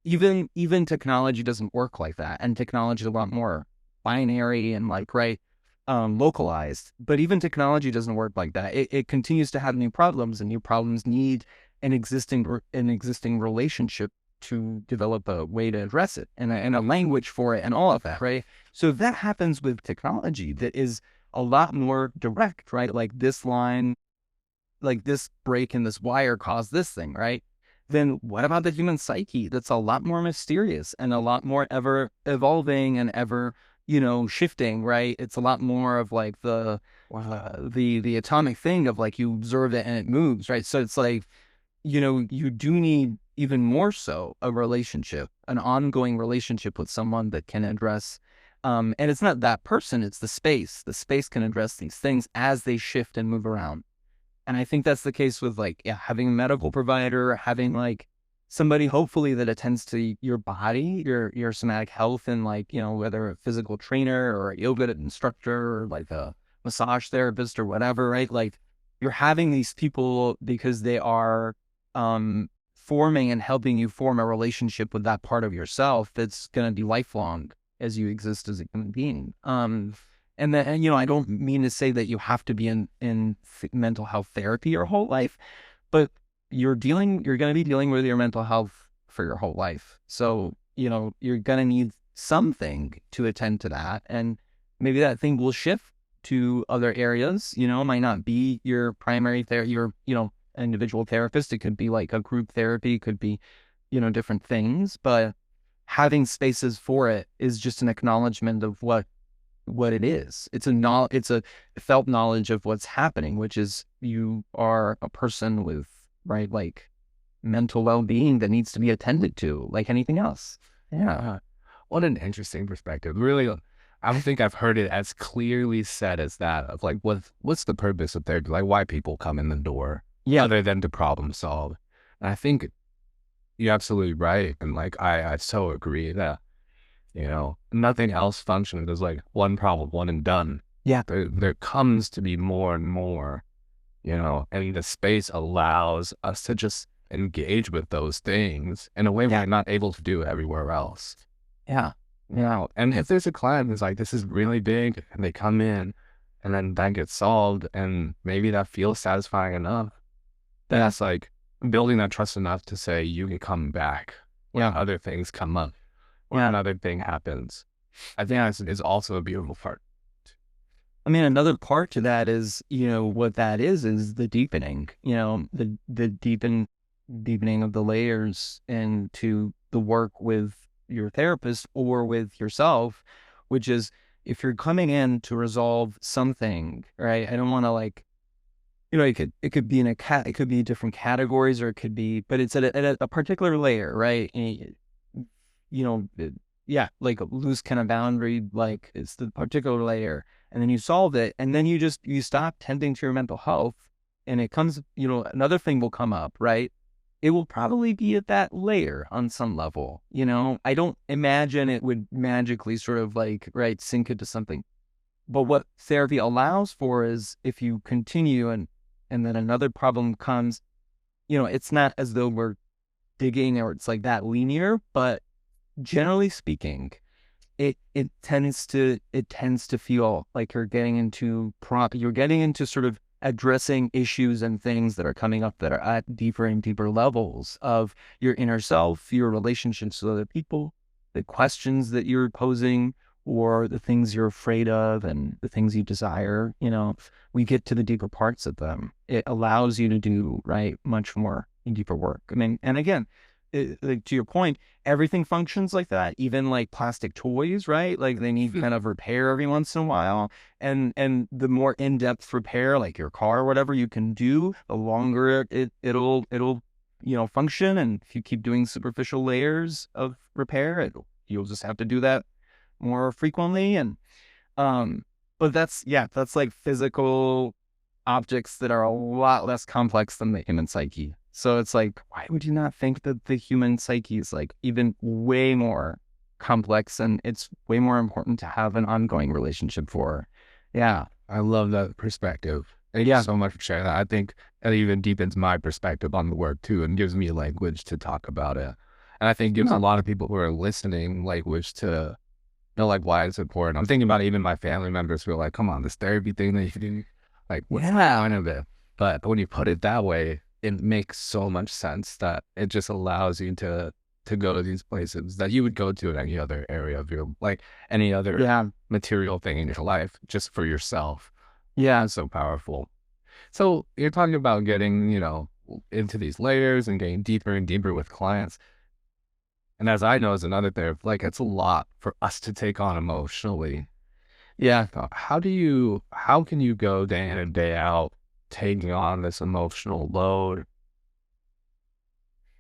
even technology doesn't work like that, and technology is a lot more binary and like, right, localized. But even technology doesn't work like that. It continues to have new problems, and new problems need an existing relationship to develop a way to address it and a language for it and all of that, right? So if that happens with technology that is a lot more direct, right? Like this line, like this break in this wire caused this thing, right? Then what about the human psyche that's a lot more mysterious and a lot more ever evolving and ever, shifting, right? It's a lot more of like the atomic thing of like, you observe it and it moves, right? So it's like, you do need even more so a relationship, an ongoing relationship with someone that can address And it's not that person, it's the space. The space can address these things as they shift and move around. And I think that's the case with like, yeah, having a medical provider, having like somebody hopefully that attends to your body, your somatic health, and like, whether a physical trainer or a yoga instructor or like a massage therapist or whatever, right? Like you're having these people because they are forming and helping you form a relationship with that part of yourself that's going to be lifelong as you exist as a human being. And then, I don't mean to say that you have to be in mental health therapy your whole life, but you're going to be dealing with your mental health for your whole life. So, you're going to need something to attend to that. And maybe that thing will shift to other areas, it might not be your primary therapy, your, individual therapist. It could be like a group therapy, could be, different things, but having spaces for it is just an acknowledgement of what it is. It's a felt knowledge of what's happening, which is you are a person with, right, like mental well-being that needs to be attended to like anything else. Yeah. What an interesting perspective. Really, I don't think I've heard it as clearly said as that of like, what's the purpose of therapy? Like why people come in the door Yeah. other than to problem solve. And I think you're absolutely right. And like, I so agree that, nothing else functions as like one problem, one and done. Yeah. There comes to be more and more, and the space allows us to just engage with those things in a way we're not able to do everywhere else. Yeah. And if there's a client who's like, this is really big, and they come in and then that gets solved, and maybe that feels satisfying enough, then that's like building that trust enough to say you can come back when other things come up, or another thing happens. I think that is also a beautiful part. I mean, another part to that is, what that is the deepening, the deepening of the layers into the work with your therapist or with yourself, which is if you're coming in to resolve something, right? I don't want to like, it could be it could be different categories, or it could be, but it's at a particular layer, right? And, yeah, like a loose kind of boundary, like it's the particular layer, and then you solve it, and then you stop tending to your mental health, and it comes, another thing will come up, right? It will probably be at that layer on some level, I don't imagine it would magically sort of like, right, sink into something. But what therapy allows for is if you continue and then another problem comes, it's not as though we're digging or it's like that linear, but generally speaking, it tends to feel like you're getting into sort of addressing issues and things that are coming up that are at deeper and deeper levels of your inner self, your relationships with other people, the questions that you're posing, or the things you're afraid of and the things you desire. We get to the deeper parts of them. It allows you to do, right, much more deeper work. I mean, and again, like, to your point, everything functions like that. Even like plastic toys, right? Like they need kind of repair every once in a while. And the more in-depth repair, like your car or whatever you can do, the longer it'll function. And if you keep doing superficial layers of repair, you'll just have to do that more frequently. And but that's like physical objects that are a lot less complex than the human psyche. So it's like, why would you not think that the human psyche is like even way more complex, and it's way more important to have an ongoing relationship for? Yeah. I love that perspective. Thank you so much for sharing that. I think it even deepens my perspective on the work too, and gives me language to talk about it. And I think gives a lot of people who are listening language to know like why it's important. I'm thinking about even my family members who are like, come on, this therapy thing that you do, like what's the point of it? But when you put it that way, it makes so much sense that it just allows you to go to these places that you would go to in any other area of your, like any other material thing in your life, just for yourself. Yeah, it's so powerful. So you're talking about getting, into these layers and getting deeper and deeper with clients. And as I know, as another therapist, like it's a lot for us to take on emotionally. Yeah. How can you go day in and day out taking on this emotional load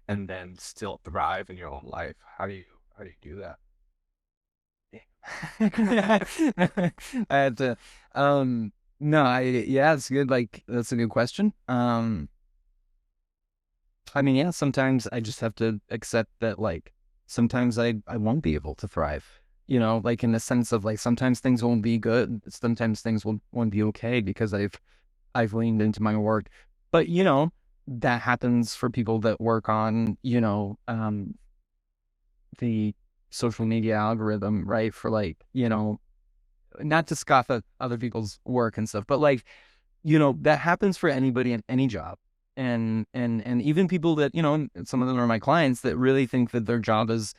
and then still thrive in your own life? How do you do that? I had to, no, yeah, it's good. Like, that's a good question. I mean, yeah, sometimes I just have to accept that, like, sometimes I won't be able to thrive, like in the sense of like, sometimes things won't be good. Sometimes things won't be okay because I've leaned into my work. But, that happens for people that work on, the social media algorithm, right? For like, not to scoff at other people's work and stuff, but like, that happens for anybody in any job. And even people that, some of them are my clients that really think that their job is,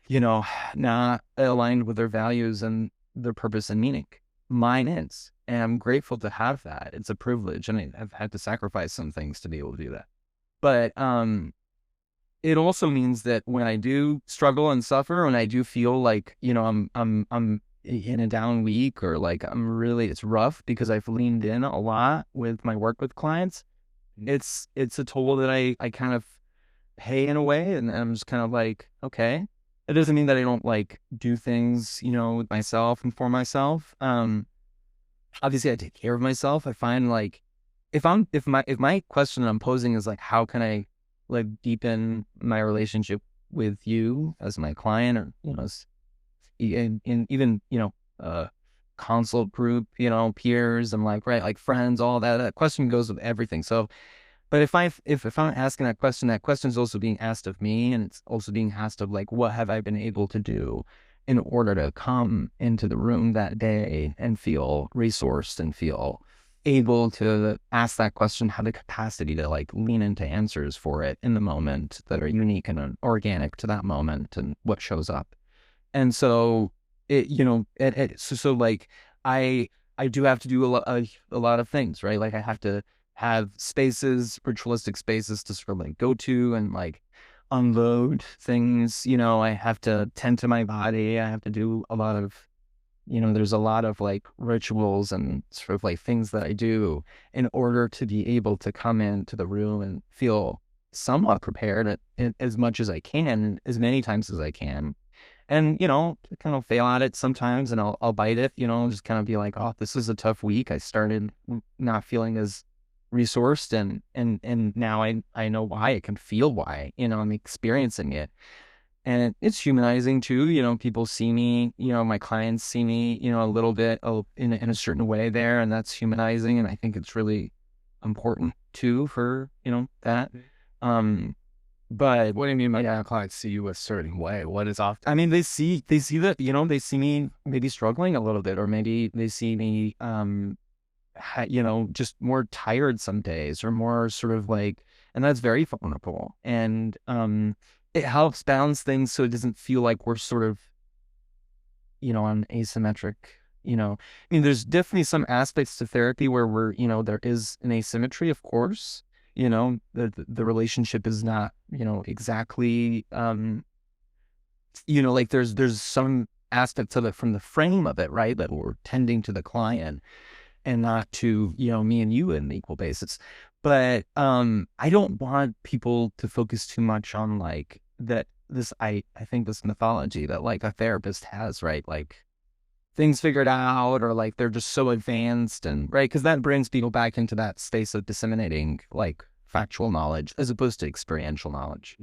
you know, not aligned with their values and their purpose and meaning. Mine is. And I'm grateful to have that. It's a privilege. And I've had to sacrifice some things to be able to do that. But it also means that when I do struggle and suffer, when I do feel like, I'm in a down week, or like it's rough because I've leaned in a lot with my work with clients. It's a toll that I kind of pay in a way, and I'm just kind of like, okay. It doesn't mean that I don't like do things, with myself and for myself. Obviously I take care of myself. I find like, if my question I'm posing is like, how can I like deepen my relationship with you as my client, or in even consult group, peers, and like, right, like friends, all that question goes with everything. So, but if I'm asking that question is also being asked of me, and it's also being asked of like, what have I been able to do in order to come into the room that day and feel resourced and feel able to ask that question, have the capacity to like lean into answers for it in the moment that are unique and organic to that moment and what shows up. And so so like, I I do have to do a lot of things, right? Like, I have to have spaces, ritualistic spaces to sort of like go to and like unload things. I have to tend to my body. I have to do a lot of, there's a lot of like rituals and sort of like things that I do in order to be able to come into the room and feel somewhat prepared as much as I can, as many times as I can. And, kind of fail at it sometimes, and I'll bite it, just kind of be like, oh, this is a tough week. I started not feeling as resourced, and now I know why. I can feel why, I'm experiencing it. And it's humanizing too. People see me, my clients see me, a little bit in a certain way there, and that's humanizing. And I think it's really important too for, that. Um, but What do you mean by clients see you a certain way? What is often? I mean, they see that, they see me maybe struggling a little bit, or maybe they see me, just more tired some days, or more sort of like, and that's very vulnerable. And it helps balance things so it doesn't feel like we're sort of, on asymmetric. I mean, there's definitely some aspects to therapy where there is an asymmetry, of course. The relationship is not, exactly, like there's some aspects of it from the frame of it, right? That we're tending to the client and not to, me and you in an equal basis. But I don't want people to focus too much on like that. I think this mythology that like a therapist has, right? Like things figured out, or like they're just so advanced, and right, because that brings people back into that space of disseminating like factual knowledge as opposed to experiential knowledge.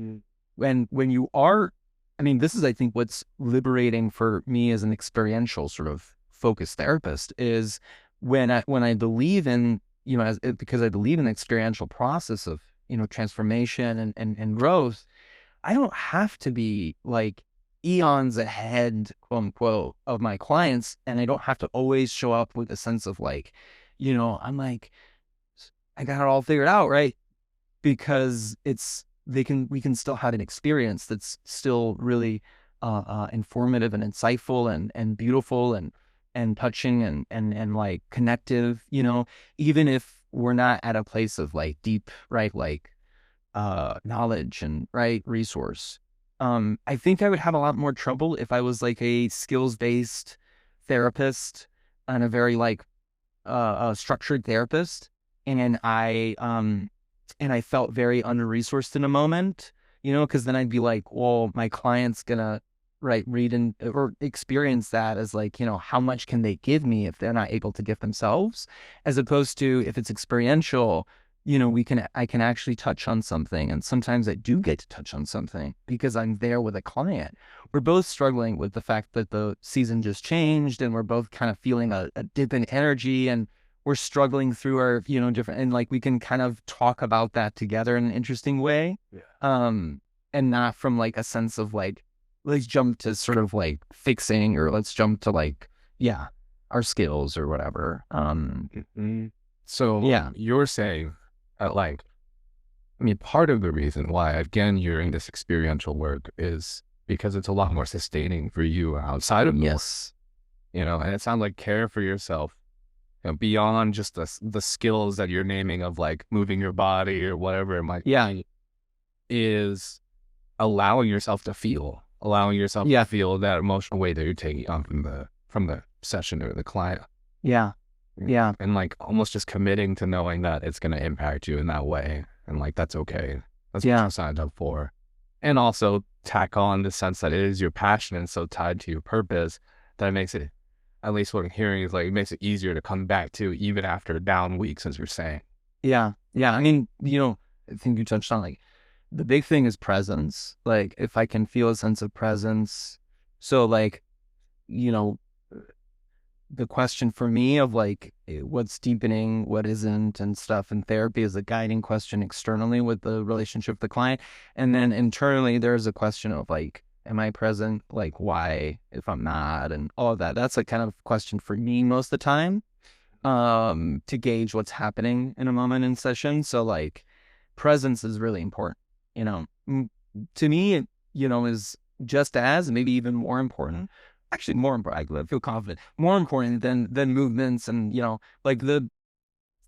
When you are, I mean, this is, I think, what's liberating for me as an experiential sort of focused therapist is when I believe in, because I believe in the experiential process of, transformation and growth. I don't have to be like eons ahead, quote unquote, of my clients. And I don't have to always show up with a sense of like, I'm like, I got it all figured out, right? Because we can still have an experience that's still really informative and insightful and beautiful and touching and like connective, even if we're not at a place of like deep, right, like knowledge and right resource. I think I would have a lot more trouble if I was like a skills-based therapist and a very like structured therapist, and I felt very under-resourced in a moment, because then I'd be like, well, my client's gonna right, read and or experience that as like, how much can they give me if they're not able to give themselves, as opposed to if it's experiential, I can actually touch on something. And sometimes I do get to touch on something because I'm there with a client. We're both struggling with the fact that the season just changed and we're both kind of feeling a dip in energy, and we're struggling through our, different, and like we can kind of talk about that together in an interesting way. Yeah. And not from like a sense of like, let's jump to sort of like fixing, or let's jump to like, yeah, our skills or whatever. So Yeah. you're saying that, like, I mean, part of the reason why, again, you're in this experiential work is because it's a lot more sustaining for you outside of the work, Yes. and it sounds like care for yourself, beyond just the skills that you're naming of like moving your body or whatever it might Yeah. be, is allowing yourself to feel, Yeah. that emotional weight that you're taking on from the session or the client. Yeah. Yeah. And like almost just committing to knowing that it's going to impact you in that way. And like, that's okay. That's what Yeah. you signed up for. And also tack on the sense that it is your passion and so tied to your purpose that it makes it, at least what I'm hearing is like, it makes it easier to come back to even after down weeks, as you're saying. Yeah. Yeah. I mean, I think you touched on like the big thing is presence. Like if I can feel a sense of presence. So like, you know, the question for me of like what's deepening, what isn't, and stuff in therapy is a guiding question externally with the relationship with the client. And then internally, there's a question of like, am I present? Like, why if I'm not, and all of that. That's a kind of question for me most of the time, to gauge what's happening in a moment in session. So like presence is really important, to me, is just as, maybe even more important, actually more important. I feel confident, more important than movements. And, like the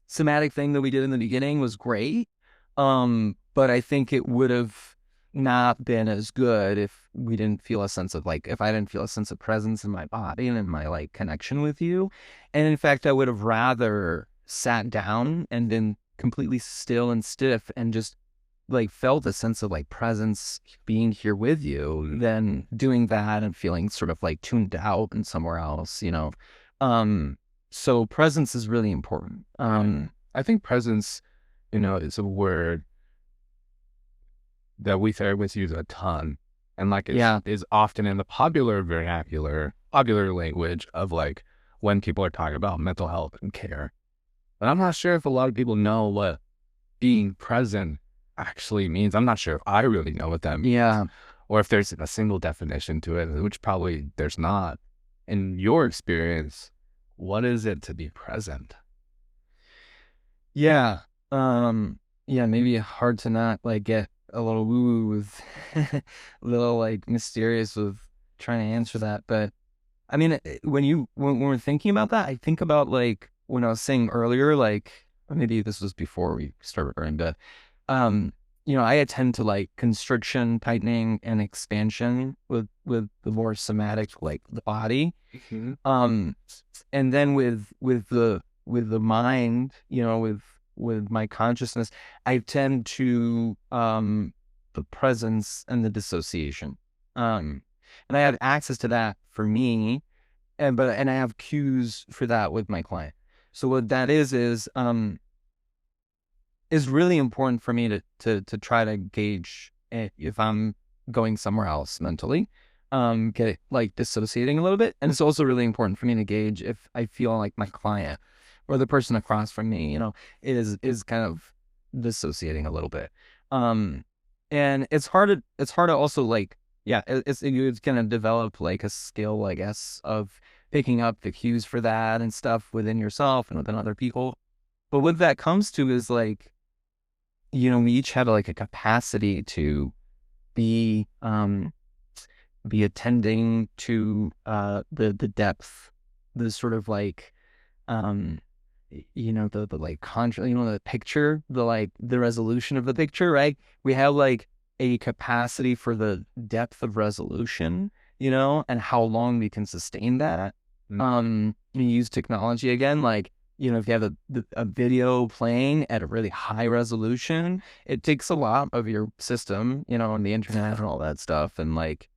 somatic thing that we did in the beginning was great. But I think it would have not been as good if we didn't feel a sense of like, if I didn't feel a sense of presence in my body and in my like connection with you. And in fact, I would have rather sat down and been completely still and stiff and just like felt a sense of like presence being here with you than doing that and feeling sort of like tuned out and somewhere else, so presence is really important. I think presence, is a word that we therapists use a ton. And like Yeah. is often in the popular vernacular, popular language of like when people are talking about mental health and care. But I'm not sure if a lot of people know what being present actually means. I'm not sure if I really know what that means. Yeah. Or if there's a single definition to it, which probably there's not. In your experience, what is it to be present? Yeah. Yeah, maybe hard to not like get a little woo-woo with a little like mysterious with trying to answer that. But I mean, when we're thinking about that, I think about like when I was saying earlier, like maybe this was before we started recording, but I attend to like constriction, tightening, and expansion with the more somatic, like the body. And then with the mind, with my consciousness, I tend to the presence and the dissociation. And I have access to that for me, and I have cues for that with my client. So what that is really important for me to try to gauge if I'm going somewhere else mentally, get like dissociating a little bit. And it's also really important for me to gauge if I feel like my client or the person across from me, is kind of dissociating a little bit. And it's hard to also like, yeah, it's gonna develop like a skill, I guess, of picking up the cues for that and stuff within yourself and within other people. But what that comes to is like, we each have like a capacity to be attending to the depth, the sort of like the like the picture, the like the resolution of the picture, right? We have like a capacity for the depth of resolution, and how long we can sustain that. We use technology again, like, if you have a video playing at a really high resolution, it takes a lot of your system, and the internet and all that stuff. And like,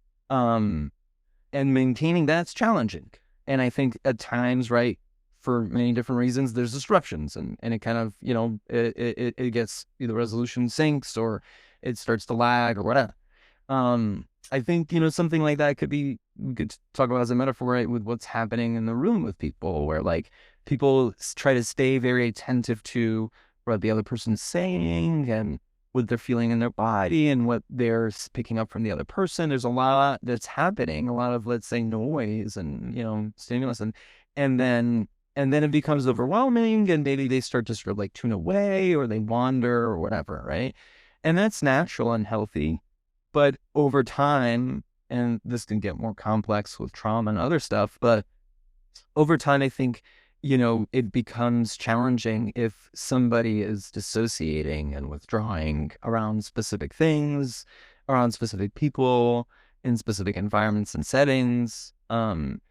and maintaining that's challenging. And I think at times, right, for many different reasons, there's disruptions, and it kind of, it gets either resolution sinks or it starts to lag or whatever. I think, something like that could be, we could talk about as a metaphor, right, with what's happening in the room with people, where like people try to stay very attentive to what the other person's saying and what they're feeling in their body and what they're picking up from the other person. There's a lot that's happening, a lot of, let's say, noise and, stimulus, and then it becomes overwhelming, and maybe they start to sort of like tune away or they wander or whatever, right? And that's natural and healthy. But over time, and this can get more complex with trauma and other stuff, but over time, I think, it becomes challenging if somebody is dissociating and withdrawing around specific things, around specific people, in specific environments and settings. And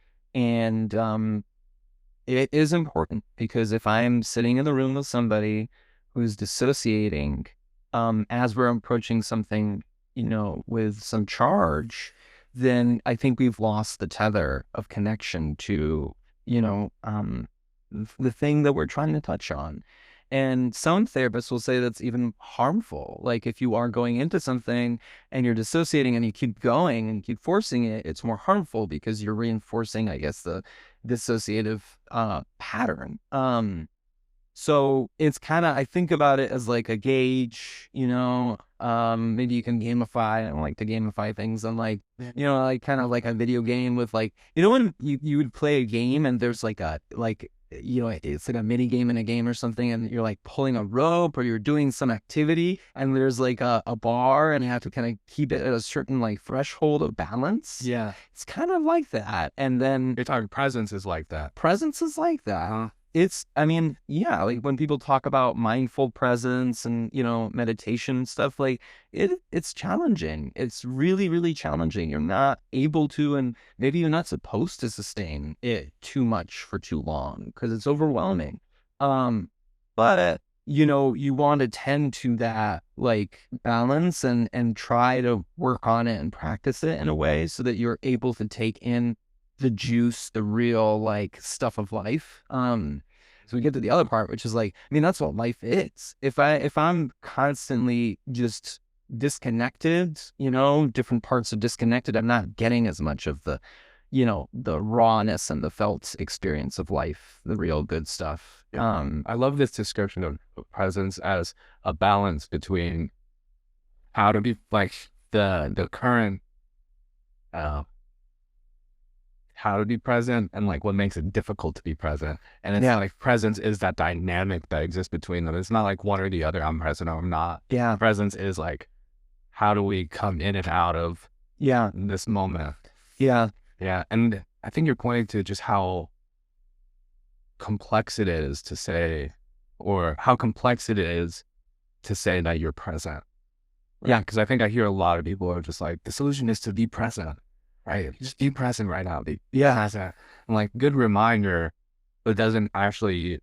it is important, because if I'm sitting in the room with somebody who's dissociating, as we're approaching something, with some charge, then I think we've lost the tether of connection to, the thing that we're trying to touch on. And some therapists will say that's even harmful. Like if you are going into something and you're dissociating and you keep going and keep forcing it, it's more harmful because you're reinforcing, I guess, the dissociative pattern. So it's kind of, I think about it as like a gauge, maybe you can gamify. I don't like to gamify things. And like, like kind of like a video game with like, when you would play a game and there's like it's like a mini game in a game or something, and you're like pulling a rope or you're doing some activity and there's like a bar and you have to kind of keep it at a certain like threshold of balance. Yeah. It's kind of like that. And then You're talking presence is like that. Presence is like that. Uh-huh. Like when people talk about mindful presence and, meditation and stuff, like it's challenging. It's really, really challenging. You're not able to, and maybe you're not supposed to sustain it too much for too long because it's overwhelming. But you want to tend to that like balance and try to work on it and practice it in a way so that you're able to take in the juice, the real like stuff of life. So we get to the other part, which is like, that's what life is. If I'm constantly just disconnected, different parts of disconnected, I'm not getting as much of the, the rawness and the felt experience of life, the real good stuff. Yeah. I love this description of presence as a balance between how to be like the current, how to be present and like what makes it difficult to be present. And it's like presence is that dynamic that exists between them. It's not like one or the other. I'm present or I'm not. Yeah. Presence is like, how do we come in and out of this moment? Yeah. Yeah. And I think you're pointing to just how complex it is to say, or how complex it is to say that you're present. Right? Yeah. Because I think I hear a lot of people are just like, the solution is to be present. Right, just be present right now. Be present. And like, good reminder, but it doesn't actually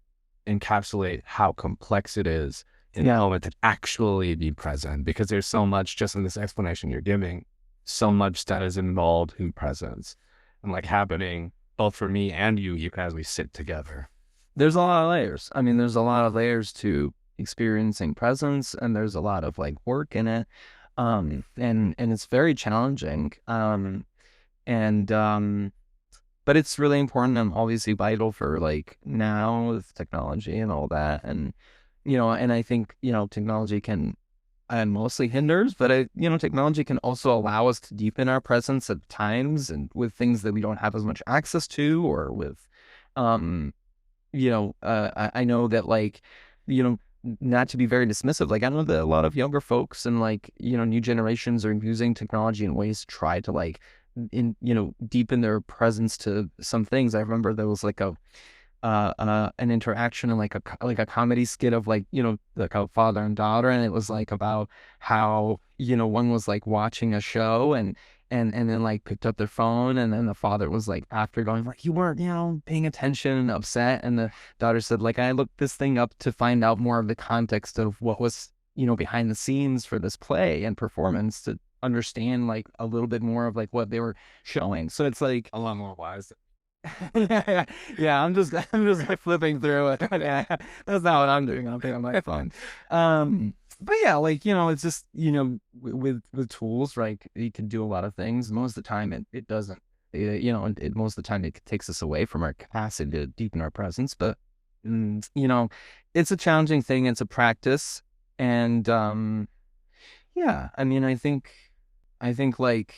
encapsulate how complex it is in the moment to actually be present, because there's so much just in this explanation you're giving, so much that is involved in presence and like happening both for me and you as we sit together. There's a lot of layers. There's a lot of layers to experiencing presence, and there's a lot of like work in it. And it's very challenging. But it's really important and obviously vital for like now with technology and all that. And, and I think, technology can, and mostly hinders, but technology can also allow us to deepen our presence at times and with things that we don't have as much access to, or with, I know that like, not to be very dismissive, like I know that a lot of younger folks and like, new generations are using technology in ways to try to like, deepen their presence to some things. I remember there was like an interaction in like a comedy skit of like, like a father and daughter, and it was like about how, one was like watching a show and then like picked up their phone, and then the father was like after going like, you weren't, paying attention and upset, and the daughter said like, I looked this thing up to find out more of the context of what was, behind the scenes for this play and performance to understand like a little bit more of like what they were showing. So it's like A lot more wise. yeah, yeah, I'm just like flipping through it. Yeah, that's not what I'm doing. I'm playing on my phone. But yeah, like, it's just, with tools, like you can do a lot of things. Most of the time it doesn't. Most of the time it takes us away from our capacity to deepen our presence. But it's a challenging thing. It's a practice, and yeah, I mean, I think like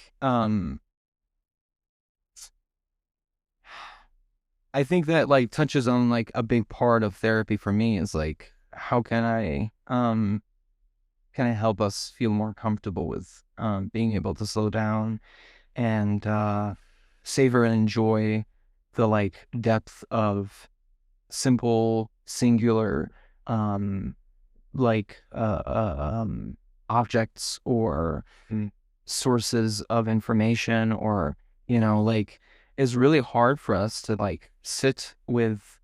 I think that like touches on like a big part of therapy for me is like how can I help us feel more comfortable with being able to slow down and savor and enjoy the like depth of simple singular um like objects or sources of information, or like is really hard for us to like sit with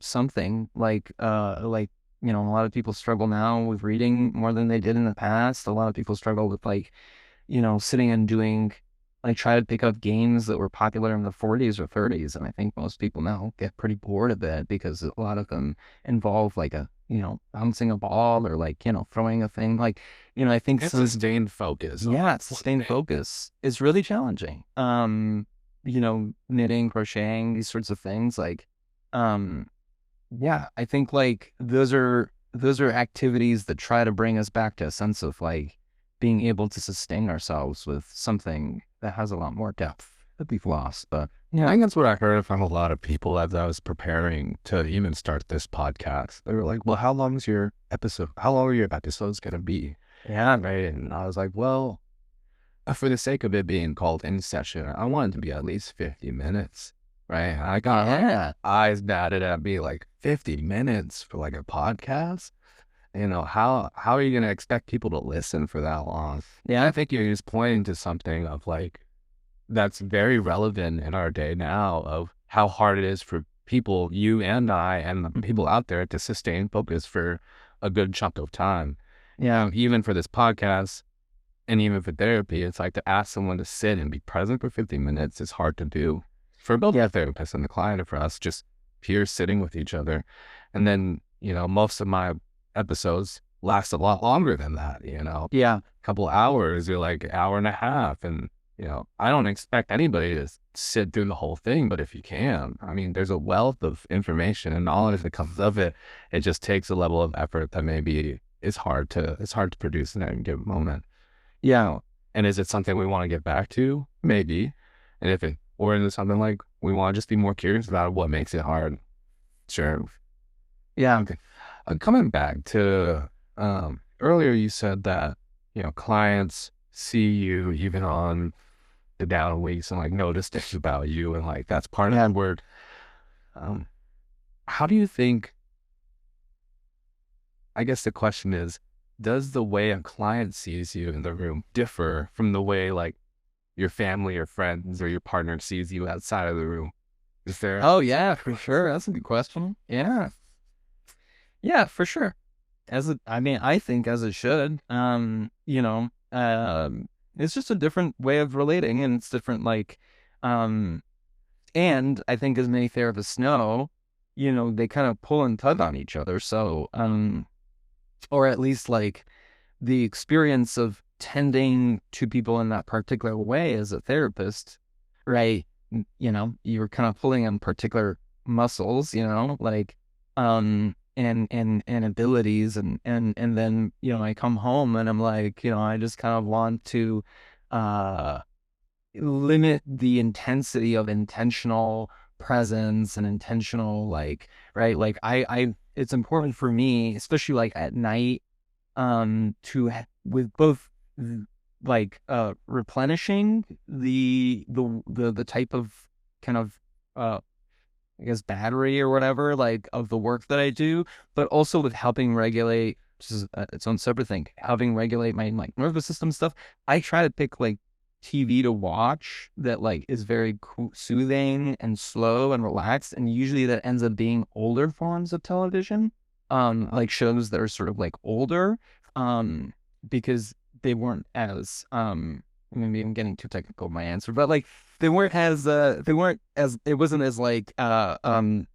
something like a lot of people struggle now with reading more than they did in the past. A lot of people struggle with like sitting and doing, like, try to pick up games that were popular in the 40s or 30s. And I think most people now get pretty bored of it because a lot of them involve like bouncing a ball or like, throwing a thing. Like, I think It's sustained focus. yeah, sustained focus is really challenging. Knitting, crocheting, these sorts of things. Like, um, yeah, I think like those are activities that try to bring us back to a sense of like being able to sustain ourselves with something that has a lot more depth that we've lost. But I yeah, think that's what I heard from a lot of people as I was preparing to even start this podcast. They were like, well, how long is your episode? How long are your episodes going to be? yeah, Right. And I was like, well, for the sake of it being called In Session, I want it to be at least 50 minutes. Right. I got yeah, eyes batted at me like 50 minutes for like a podcast. How are you going to expect people to listen for that long? yeah, I think you're just pointing to something of like, that's very relevant in our day now of how hard it is for people, you and I, and the people out there to sustain focus for a good chunk of time. yeah, Even for this podcast and even for therapy, it's like to ask someone to sit and be present for 50 minutes is hard to do for both the therapist and the client, and for us just here sitting with each other. And then, most of my episodes last a lot longer than that, yeah, couple hours or like an hour and a half. And, I don't expect anybody to sit through the whole thing, but if you can, I mean, there's a wealth of information and knowledge that comes of it. It just takes a level of effort that maybe it's hard to produce in any given moment. yeah, And is it something we want to get back to? Maybe. And or is it something like we want to just be more curious about what makes it hard? Sure. yeah, Okay. Coming back to earlier, you said that clients see you even on the down weeks and like notice things about you, and like that's part of the work. Um, how do you think? I guess the question is, does the way a client sees you in the room differ from the way like your family or friends or your partner sees you outside of the room? Is there? oh yeah, for sure. That's a good question. Yeah, yeah, for sure. I mean, I think as it should. It's just a different way of relating, and it's different, like, um, and I think as many therapists know, they kind of pull and tug on each other. So, or at least like the experience of tending to people in that particular way as a therapist, right? You're kind of pulling on particular muscles, like, and abilities, and then, I come home and I'm like, I just kind of want to, uh, limit the intensity of intentional presence and intentional, like, right? Like it's important for me, especially like at night, with both like replenishing the type of kind of I guess battery or whatever, like, of the work that I do, but also with helping regulate, this is its own separate thing, helping regulate my like nervous system stuff. I try to pick like TV to watch that like is very soothing and slow and relaxed, and usually that ends up being older forms of television, like shows that are sort of like older, because they weren't as maybe I'm getting too technical with my answer, but like they weren't as it wasn't as like right,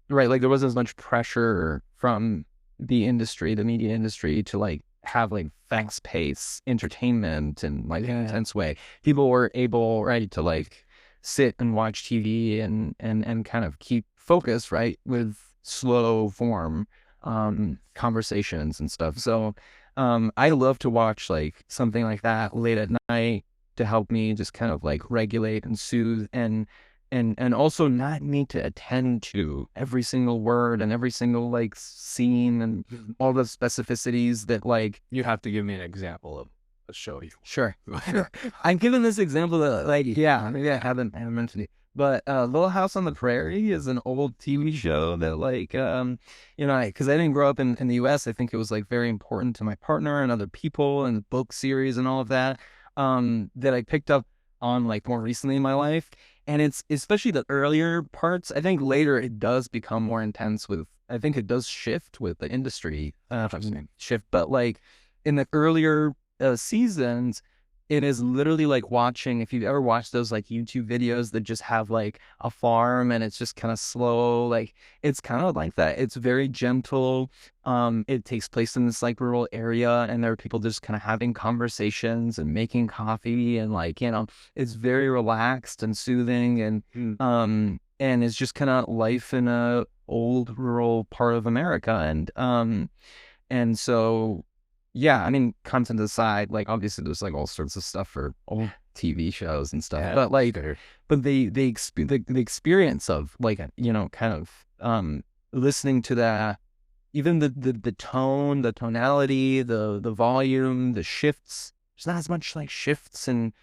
like there wasn't as much pressure from the industry, the media industry, to like have like fast pace entertainment and like an intense way. People were able, right, to like sit and watch TV and kind of keep focus, right, with slow form conversations and stuff. So I love to watch like something like that late at night to help me just kind of like regulate and soothe and also not need to attend to every single word and every single like scene and all the specificities that like You have to give me an example of a show you. sure. I'm giving this example that like yeah, maybe I haven't mentioned it. But Little House on the Prairie is an old TV show that like you know, because I didn't grow up in the US, I think it was like very important to my partner and other people and the book series and all of that that I picked up on like more recently in my life. And it's especially the earlier parts. I think later it does become more intense with, I think it does shift with the industry shift. But like in the earlier seasons, it is literally like watching, if you've ever watched those like YouTube videos that just have like a farm and it's just kind of slow, like it's kind of like that. It's very gentle. It takes place in this like rural area and there are people just kind of having conversations and making coffee and like, you know, it's very relaxed and soothing and it's just kind of life in a old rural part of America. And so yeah, I mean, content aside, like obviously there's like all sorts of stuff for old TV shows and stuff, Yeah, but like, sure. but the experience of like, you know, kind of listening to that, even the tone, the tonality, the volume, the shifts. There's not as much like shifts in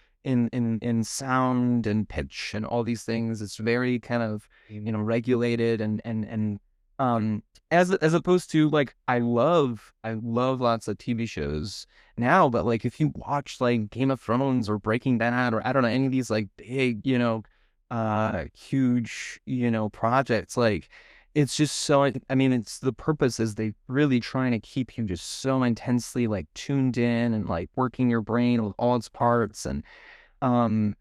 sound and pitch and all these things. It's very kind of, you know, regulated and um as opposed to like I love lots of TV shows now, but like if you watch like Game of Thrones or Breaking Bad or I don't know any of these like big, you know, huge, you know, projects, like it's just so I mean it's the purpose is they really trying to keep you just so intensely like tuned in and like working your brain with all its parts um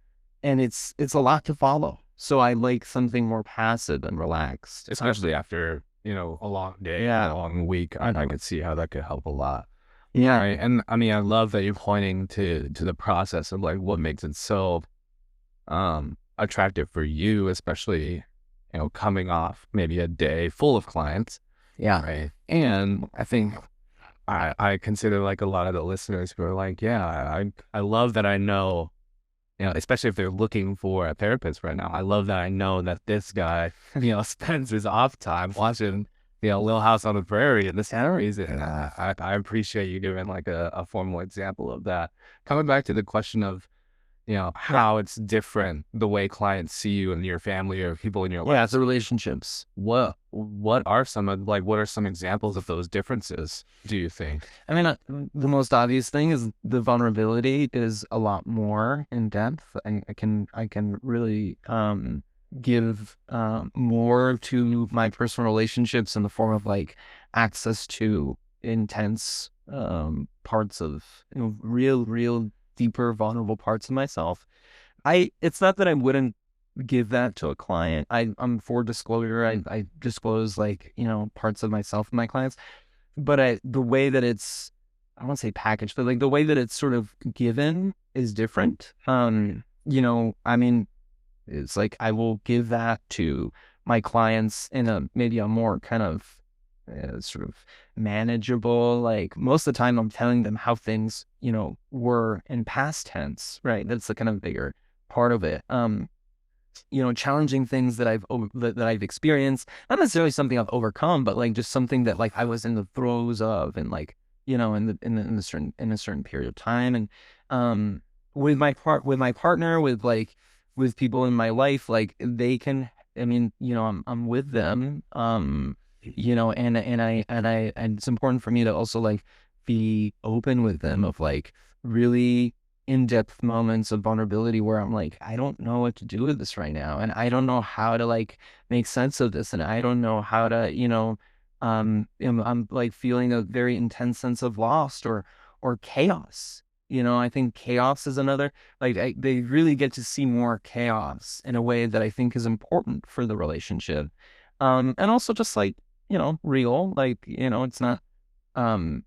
and it's a lot to follow. So I like something more passive and relaxed. Especially after, a long day, Yeah. a long week. I could see how that could help a lot. Yeah. Right. And I mean, I love that you're pointing to the process of like what makes it so attractive for you, especially, coming off maybe a day full of clients. Yeah. Right. And I think I consider like a lot of the listeners who are like, yeah, I love that I know, especially if they're looking for a therapist right now. I love that I know that this guy, spends his off time watching, Little House on the Prairie and the series. And I appreciate you giving like a formal example of that. Coming back to the question of, how it's different the way clients see you and your family or people in your life. Yeah, it's the relationships. What are some examples of those differences, do you think? I mean, the most obvious thing is the vulnerability is a lot more in depth. I can really give more to my personal relationships in the form of like access to intense parts of real deeper vulnerable parts of myself. It's not that I wouldn't give that to a client. I'm for disclosure. I disclose like, parts of myself and my clients, but the way that it's, I don't want to say packaged, but like the way that it's sort of given is different. I mean, it's like I will give that to my clients in maybe a more kind of sort of manageable, like most of the time I'm telling them how things, were in past tense, right? That's the kind of bigger part of it. Challenging things that I've experienced, not necessarily something I've overcome, but like just something that like I was in the throes of, and like, in a certain period of time. And with my partner, with people in my life, like they can, I mean, I'm with them, and it's important for me to also like be open with them of like really in-depth moments of vulnerability where I'm like, I don't know what to do with this right now. And I don't know how to like make sense of this. And I don't know how to, I'm like feeling a very intense sense of loss or chaos. I think chaos is another, like they really get to see more chaos in a way that I think is important for the relationship. And also just like, real, like, it's not, um,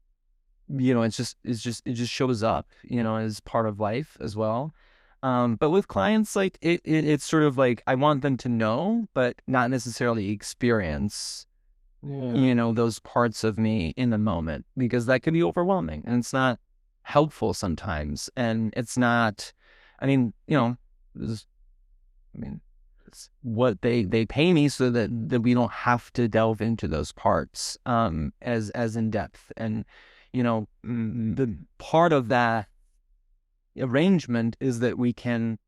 it just shows up, as part of life as well. But with clients, like it's sort of like I want them to know, but not necessarily experience, Yeah. those parts of me in the moment, because that can be overwhelming and it's not helpful sometimes. And it's not, I mean, this- I mean, it's what they pay me so that we don't have to delve into those parts, as in depth. And, the part of that arrangement is that we can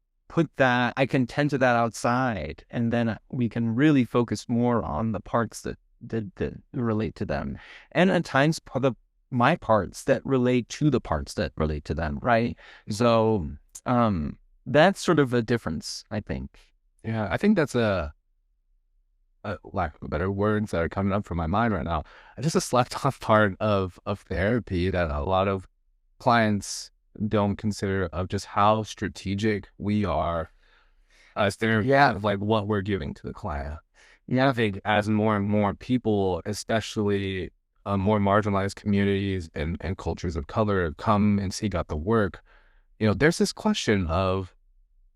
I can tend to that outside, and then we can really focus more on the parts that relate to them. And at times, my parts that relate to the parts that relate to them, right? So, that's sort of a difference, I think. Yeah, I think that's a lack of better words that are coming up from my mind right now. Just a slept on part of therapy that a lot of clients don't consider, of just how strategic we are as therapists, Yeah. of like what we're giving to the client. Yeah. I think as more and more people, especially more marginalized communities and cultures of color, come and seek out the work, there's this question of,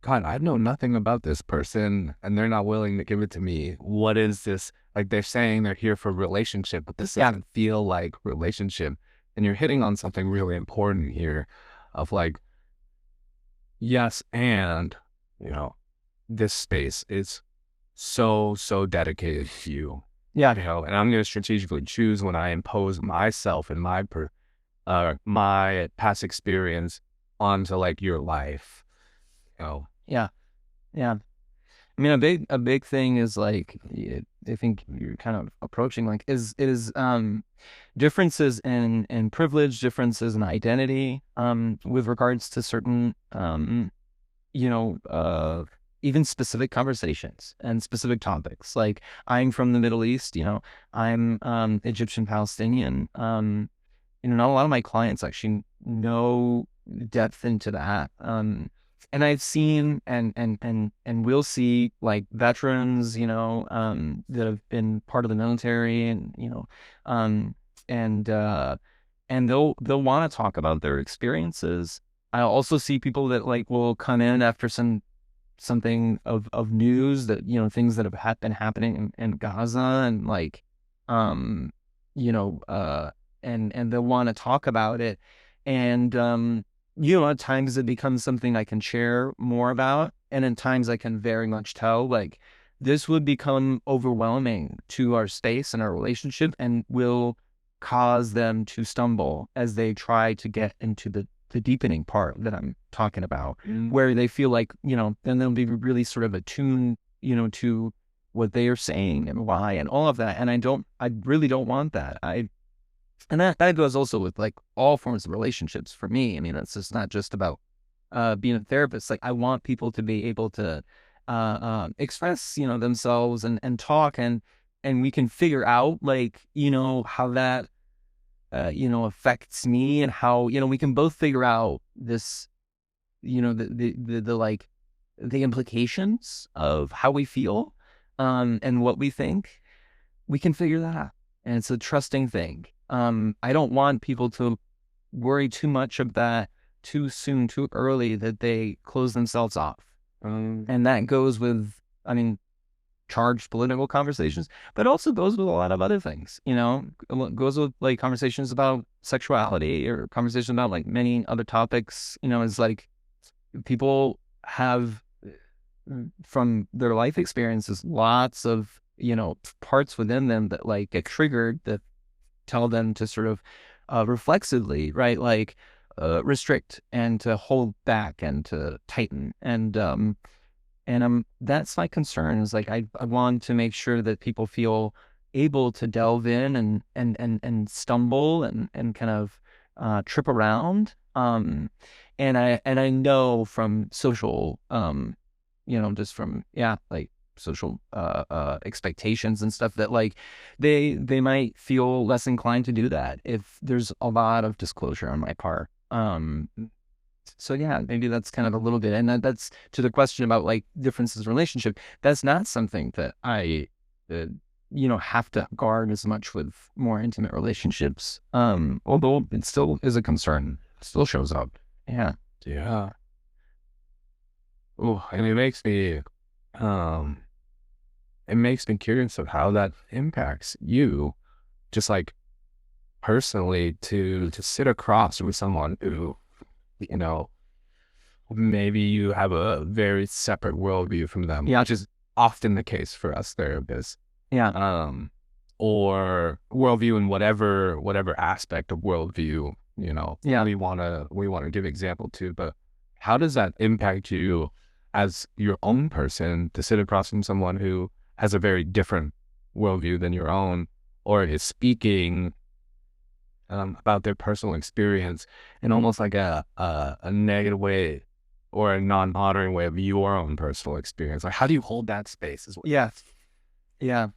God, I know nothing about this person and they're not willing to give it to me. What is this? Like, they're saying they're here for relationship, but this doesn't feel like relationship. And you're hitting on something really important here of like, yes, and, you know, this space is so dedicated to you. Yeah. And I'm going to strategically choose when I impose myself and my past experience onto like your life. Yeah. Yeah. I mean, a big thing is like, I think you're kind of approaching like is differences in privilege, differences in identity, with regards to certain, you know, uh, even specific conversations and specific topics. Like I'm from the Middle East, I'm Egyptian Palestinian. Not a lot of my clients actually know depth into that. And I've seen and will see like veterans, that have been part of the military, and um, and uh, and they'll want to talk about their experiences. I also see people that like will come in after something of news that, things that have been happening in Gaza, and like, um, you know, uh, and they'll want to talk about it. And, at times it becomes something I can share more about. And at times I can very much tell like this would become overwhelming to our space and our relationship, and will cause them to stumble as they try to get into the deepening part that I'm talking about, where they feel like, then they'll be really sort of attuned, to what they are saying and why and all of that. And I really don't want that. And that goes also with like all forms of relationships for me. I mean, it's just not just about being a therapist. Like I want people to be able to express, themselves and talk, and we can figure out like, how that affects me, and how, we can both figure out this, the like the implications of how we feel, and what we think. We can figure that out. And it's a trusting thing. I don't want people to worry too much of that too soon, too early, that they close themselves off. And that goes with, I mean, charged political conversations, but also goes with a lot of other things, it goes with like conversations about sexuality, or conversations about like many other topics. It's like people have, from their life experiences, lots of, parts within them that like get triggered, that tell them to sort of reflexively, right? Like restrict, and to hold back, and to tighten. And that's my concern, is like I want to make sure that people feel able to delve in and stumble and kind of trip around. And I know from social, just from, like social expectations and stuff, that like they might feel less inclined to do that if there's a lot of disclosure on my part. So yeah, maybe that's kind of a little bit, and that's to the question about like differences in relationship. That's not something that I, uh, have to guard as much with more intimate relationships. Although it still is a concern, it still shows up. Yeah. Yeah. Oh, and um, it makes me curious of how that impacts you, just like personally, to sit across with someone who, you know, maybe you have a very separate worldview from them, Yeah. which is often the case for us therapists. Yeah. Um, or worldview in whatever aspect of worldview, Yeah. we wanna give example to, but how does that impact you as your own person to sit across from someone who has a very different worldview than your own, or is speaking about their personal experience in almost like a negative way or a non-honoring way of your own personal experience? Like, how do you hold that space as well? Yeah. Yeah.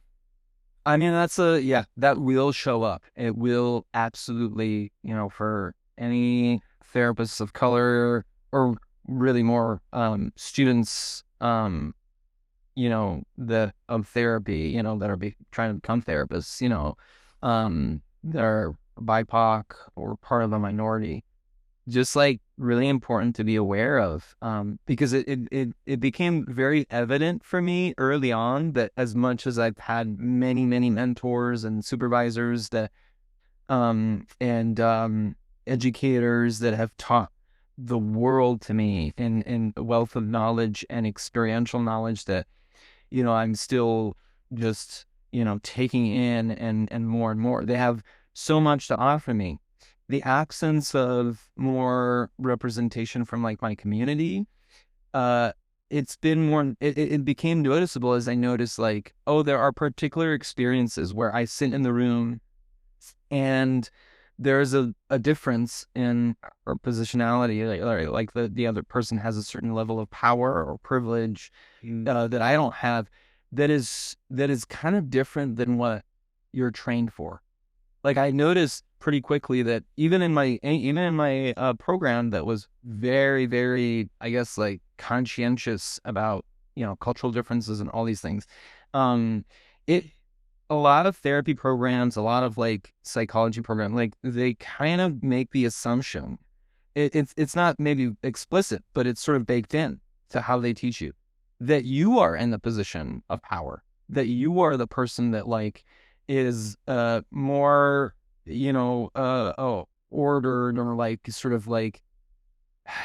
I mean, that will show up. It will absolutely, for any therapists of color or really more students, that of therapy, that are trying to become therapists, that are BIPOC or part of the minority. Just like really important to be aware of, because it became very evident for me early on that as much as I've had many, many mentors and supervisors that and educators that have taught the world to me in a wealth of knowledge and experiential knowledge that I'm still just taking in and more and more. They have so much to offer me. The absence of more representation from like my community, uh, it's been more. It became noticeable as I noticed, like, oh, there are particular experiences where I sit in the room and there's a difference in our positionality, like the other person has a certain level of power or privilege that I don't have, that is kind of different than what you're trained for. Like I noticed pretty quickly that even in my program that was very, very, I guess, like conscientious about cultural differences and all these things, it a lot of therapy programs, a lot of like psychology programs, like they kind of make the assumption. It's not maybe explicit, but it's sort of baked in to how they teach you that you are in the position of power, that you are the person that like is more ordered, or like sort of like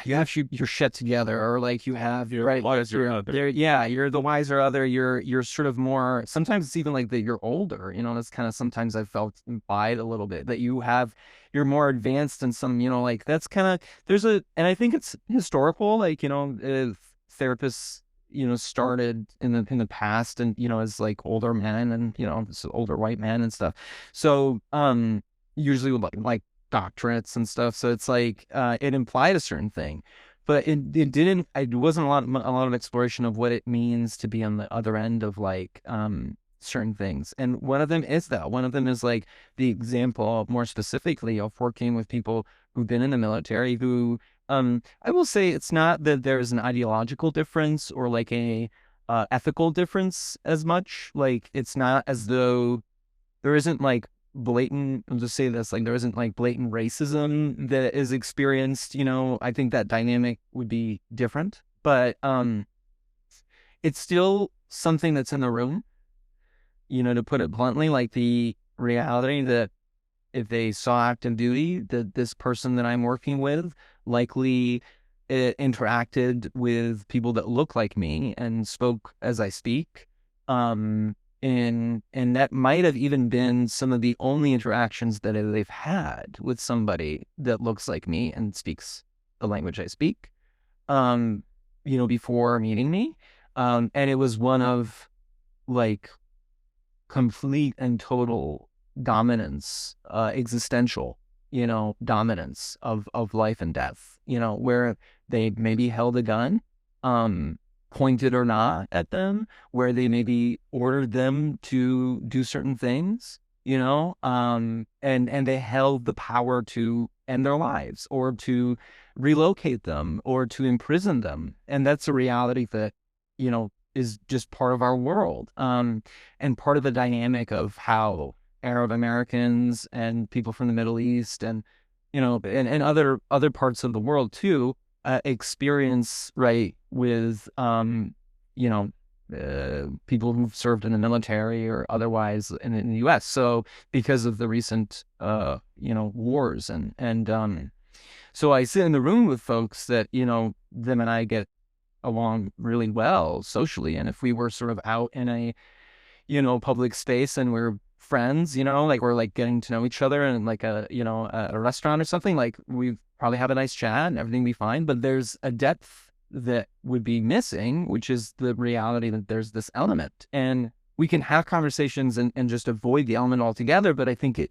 you have your shit together, or like you have your right Wiser other. there. Yeah, you're the wiser other. You're sort of more. Sometimes it's even like that you're older. That's kind of sometimes I've felt implied a little bit that you're more advanced in some. Like that's kind of and I think it's historical. Like therapists started in the past, and as like older men, and older white men and stuff. So usually with like doctorates and stuff. So it's like it implied a certain thing, but it didn't. It wasn't a lot of exploration of what it means to be on the other end of like certain things. And one of them is that. One of them is like the example, more specifically, of working with people who've been in the military who. I will say it's not that there's an ideological difference or like a ethical difference as much. Like it's not as though there isn't like blatant, I'll just say this, like there isn't like blatant racism that is experienced. I think that dynamic would be different, but it's still something that's in the room, to put it bluntly, like the reality that if they saw active duty, that this person that I'm working with likely interacted with people that look like me and spoke as I speak. And that might have even been some of the only interactions that they've had with somebody that looks like me and speaks the language I speak, before meeting me. And it was one of like complete and total dominance, existential, dominance of life and death, where they maybe held a gun, pointed or not at them, where they maybe ordered them to do certain things. and they held the power to end their lives or to relocate them or to imprison them. And that's a reality that, is just part of our world. And part of the dynamic of how Arab Americans and people from the Middle East and, and other parts of the world too, experience, right, with, you know, people who've served in the military or otherwise in the U.S. So because of the recent, wars and so I sit in the room with folks that, them and I get along really well socially. And if we were sort of out in a, public space and we're friends, like we're like getting to know each other in like a restaurant or something, like we probably have a nice chat and everything be fine. But there's a depth that would be missing, which is the reality that there's this element. And we can have conversations and just avoid the element altogether. But I think it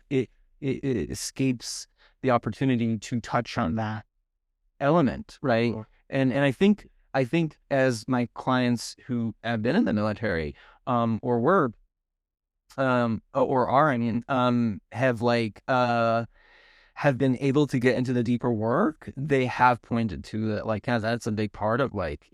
escapes the opportunity to touch on that element, right? Sure. And I think as my clients who have been in the military, or were, or are, I mean, have been able to get into the deeper work, they have pointed to that, like, yeah, that's a big part of like,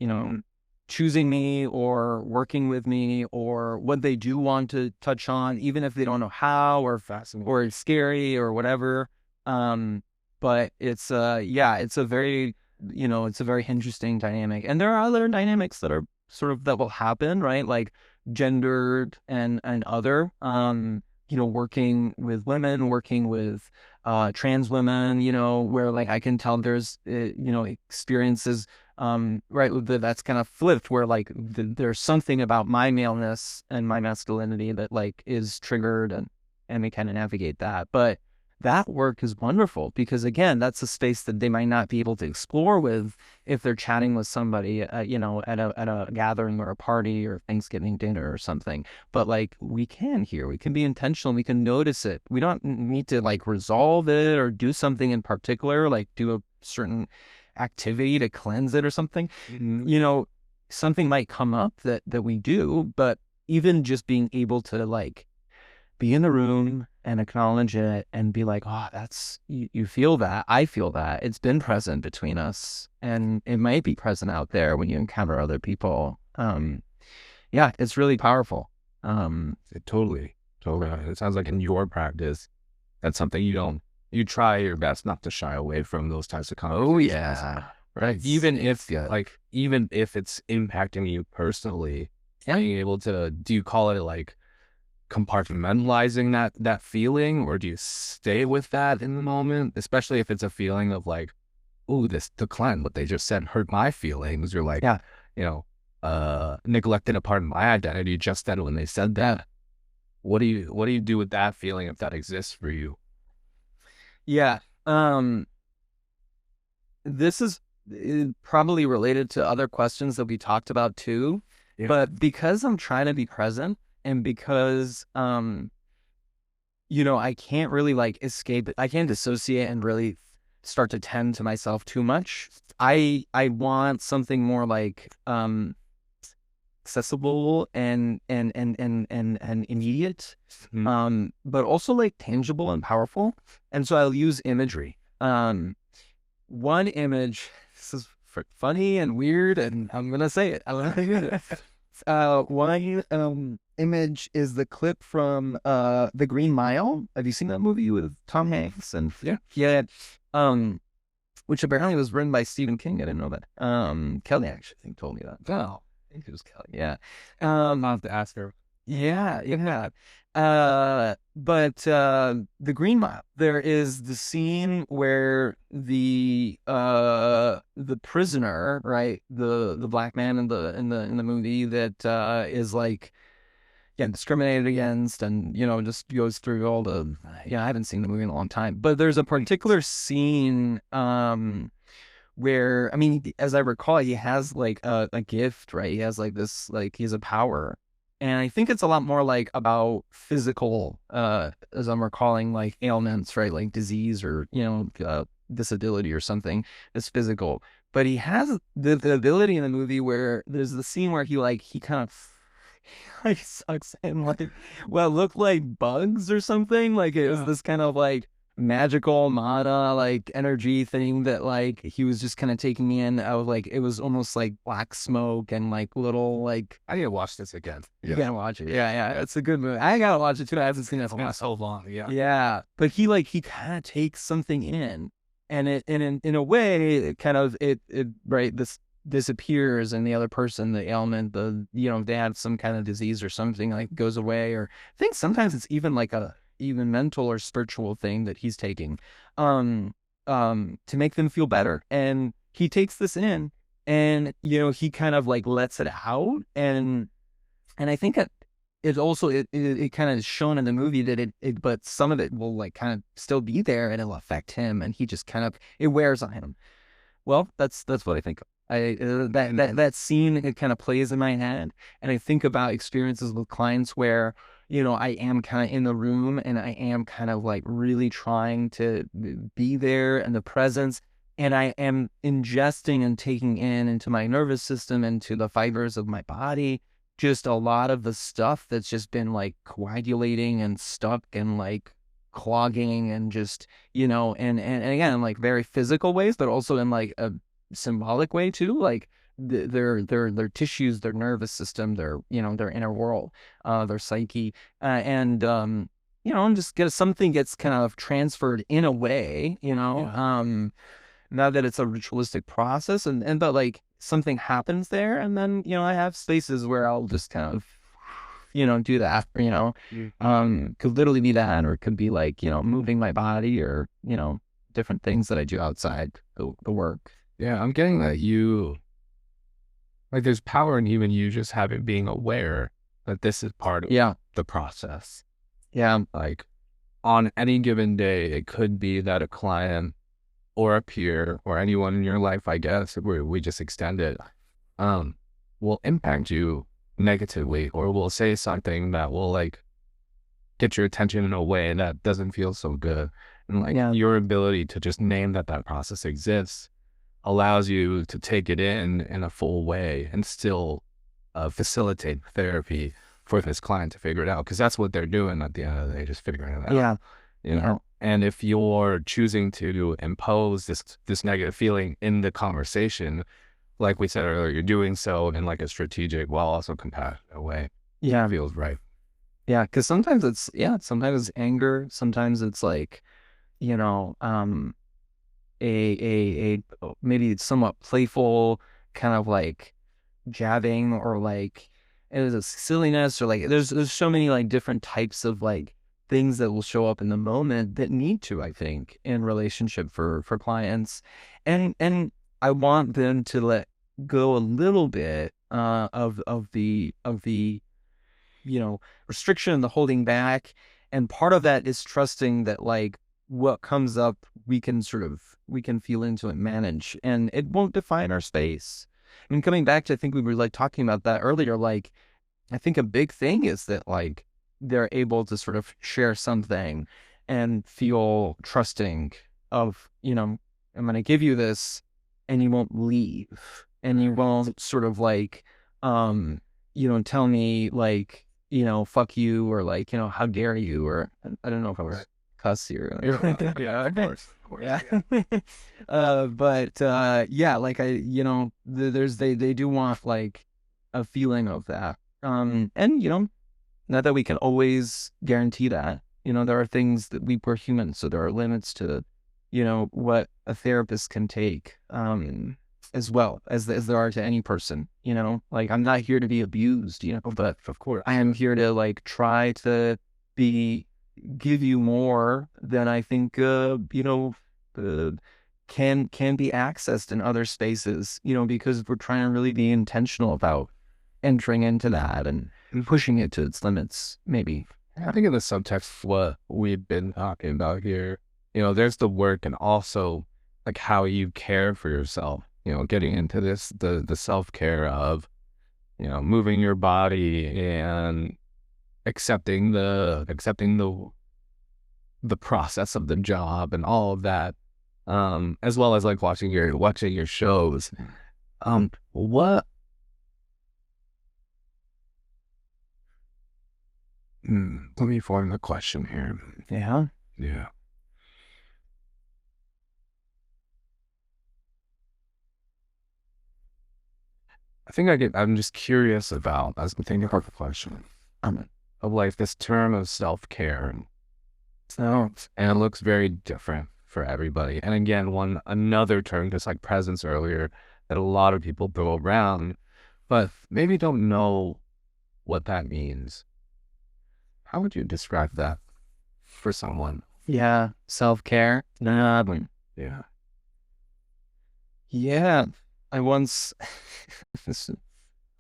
choosing me or working with me or what they do want to touch on, even if they don't know how or fascinating or it's scary or whatever. But it's it's a very, it's a very interesting dynamic. And there are other dynamics that are sort of that will happen, right? Like gendered and other, working with women, working with trans women, where like I can tell there's experiences, right, that's kind of flipped, where like there's something about my maleness and my masculinity that like is triggered, and we kind of navigate that. But that work is wonderful because again, that's a space that they might not be able to explore with if they're chatting with somebody, at a gathering or a party or Thanksgiving dinner or something. But like we can be intentional. We can notice it. We don't need to like resolve it or do something in particular, like do a certain activity to cleanse it or something. Mm-hmm. Something might come up that we do, but even just being able to like be in the room and acknowledge it and be like, oh, that's, you feel that. I feel that. It's been present between us and it might be present out there when you encounter other people. It's really powerful. Totally. It sounds like in your practice, that's something you try your best not to shy away from those types of conversations. Oh yeah. Right. Even if it's impacting you personally, being able to, do you call it like compartmentalizing that feeling, or do you stay with that in the moment, especially if it's a feeling of like, oh, this decline, what they just said hurt my feelings, or like, neglected a part of my identity just then when they said that. What do you do with that feeling if that exists for you? This is probably related to other questions that we talked about too, but because I'm trying to be present, and because, I can't really like escape it. I can't dissociate and really start to tend to myself too much. I want something more like, accessible and immediate, but also like tangible and powerful. And so I'll use imagery. One image, this is funny and weird, and I'm going to say it. One image is the clip from The Green Mile. Have you seen that movie with Tom Hanks? And which apparently was written by Stephen King. I didn't know that. Kelly actually, I think, told me that. Oh, I think it was Kelly. Yeah. I'll have to ask her. Yeah. But The Green Mile, there is the scene where the prisoner, right, the black man in the movie that is like, discriminated against, and just goes through all the, I haven't seen the movie in a long time, but there's a particular scene where, I mean, as I recall, he has like a gift, right? He has like this, like he has a power, and I think it's a lot more like about physical, as I'm recalling, like ailments, right? Like disease or disability or something that's physical. But he has the ability in the movie where there's the scene where he kind of like sucks in like what looked like bugs or something. Like it was this kind of like magical mana like energy thing that like he was just kind of taking in. I was like, it was almost like black smoke and like little like I need to watch this again. you gotta watch it. Yeah, yeah, it's a good movie. I gotta watch it too. I haven't seen it for a while. So long. Yeah. Yeah, but he kind of takes something in, and in a way it kind of it right this disappears, and the other person, the ailment, they have some kind of disease or something like goes away, or I think sometimes it's even like a even mental or spiritual thing that he's taking, um to make them feel better, and he takes this in, and he kind of like lets it out, and I think that it also it kind of is shown in the movie that but some of it will like kind of still be there and it'll affect him, and he just kind of it wears on him. Well, that's what I think. That scene, it kind of plays in my head, and I think about experiences with clients where I am kind of in the room and I am kind of like really trying to be there in the presence, and I am ingesting and taking into my nervous system, into the fibers of my body, just a lot of the stuff that's just been like coagulating and stuck and like clogging, and just and again, like very physical ways, but also in like a symbolic way too, like their tissues, their nervous system, their inner world, their psyche, and just get something gets kind of transferred in a way, now that it's a ritualistic process, and but like something happens there, and then I have spaces where I'll just kind of do that, could literally be that, or it could be like moving my body, or different things that I do outside the work. Yeah, I'm getting that there's power in even you just being aware that this is part of the process. Yeah. Like on any given day, it could be that a client or a peer or anyone in your life, I guess, where we just extend it, will impact you negatively, or will say something that will like get your attention in a way that doesn't feel so good. And like your ability to just name that process exists allows you to take it in a full way and still facilitate therapy for this client to figure it out, because that's what they're doing at the end of the day, just figuring it out. And if you're choosing to impose this negative feeling in the conversation, like we said earlier, you're doing so in like a strategic while also compassionate way. Yeah, it feels right. Yeah, because sometimes it's anger, sometimes it's like a maybe somewhat playful kind of like jabbing, or like it was a silliness, or like there's so many like different types of like things that will show up in the moment that need to, I think, in relationship for clients, and I want them to let go a little bit of the restriction, the holding back, and part of that is trusting that like what comes up we can feel into and manage, and it won't define our space. I mean, coming back to, I think we were like talking about that earlier, like I think a big thing is that like they're able to sort of share something and feel trusting of, I'm going to give you this, and you won't leave, and you won't sort of like, tell me like, fuck you, or like, how dare you, or I don't know if I was cuss here. Yeah, of course. Yeah. But yeah, like they do want like a feeling of that. And not that we can always guarantee that. There are things that we're human, so there are limits to, what a therapist can take, as well as there are to any person. Like I'm not here to be abused, but of course I am here to like try to give you more than I think can be accessed in other spaces, because we're trying to really be intentional about entering into that and pushing it to its limits, maybe. I think in the subtext, what we've been talking about here, there's the work, and also like how you care for yourself, getting into the self-care of, moving your body and accepting the process of the job and all of that, as well as like watching your shows. What Let me form the question here. Yeah. Yeah. I'm just curious about, as I'm thinking about the question, of like this term of self-care. So, and it looks very different for everybody. And again, another term, just like presence earlier, that a lot of people throw around, but maybe don't know what that means. How would you describe that for someone? Yeah. Self-care. Yeah. Yeah. I once, this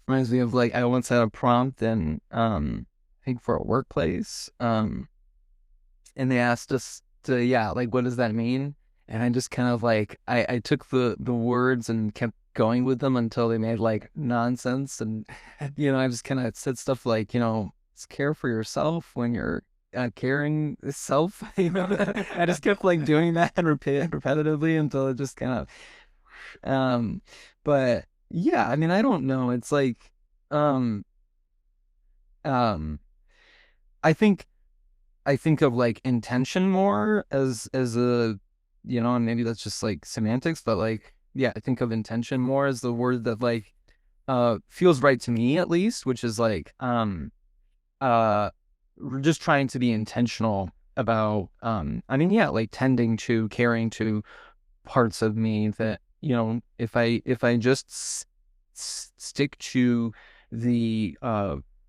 reminds me of like, I once had a prompt and, I think for a workplace, and they asked us to, yeah, like, what does that mean? And I just kind of like, I took the words and kept going with them until they made like nonsense. And, I just kind of said stuff like, it's care for yourself when you're caring self. I just kept like doing that and repetitively until it just kind of, but yeah, I mean, I don't know. It's like, um, um, I think I think of like intention more as a, and maybe that's just like semantics, but like, yeah, I think of intention more as the word that like feels right to me at least, which is like uh we're just trying to be intentional about I mean, yeah, like tending to, caring to parts of me that, if I just stick to the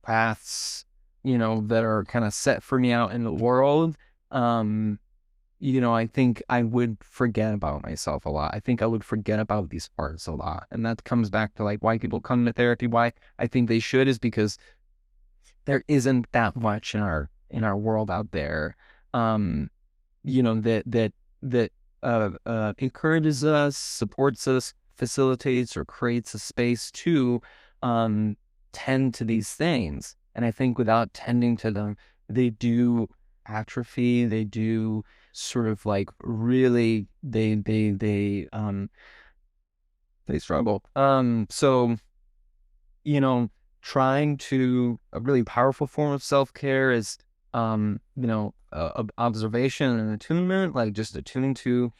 paths, that are kind of set for me out in the world, um I think I would forget about myself a lot. I think I would forget about these parts a lot. And that comes back to like why people come to therapy, why I think they should, is because there isn't that much in our world out there. Um that encourages us, supports us, facilitates or creates a space to um, tend to these things. And I think without tending to them, they do atrophy. They do sort of like really they struggle. So you know, trying to a really powerful form of self-care is, observation and attunement, like just attuning to,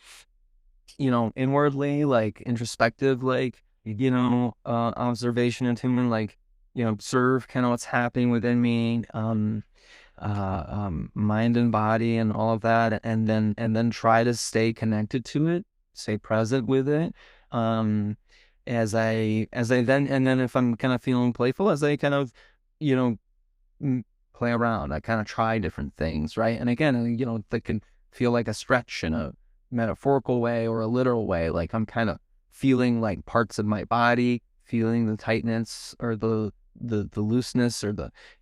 inwardly, like introspective, like, observation and attunement, like, observe kind of what's happening within me, mind and body and all of that. And then try to stay connected to it, stay present with it. As I then if I'm kind of feeling playful, as I kind of, you know, play around, I kind of try different things, right? And again, that can feel like a stretch in a metaphorical way or a literal way. Like I'm kind of feeling like parts of my body, feeling the tightness or the looseness or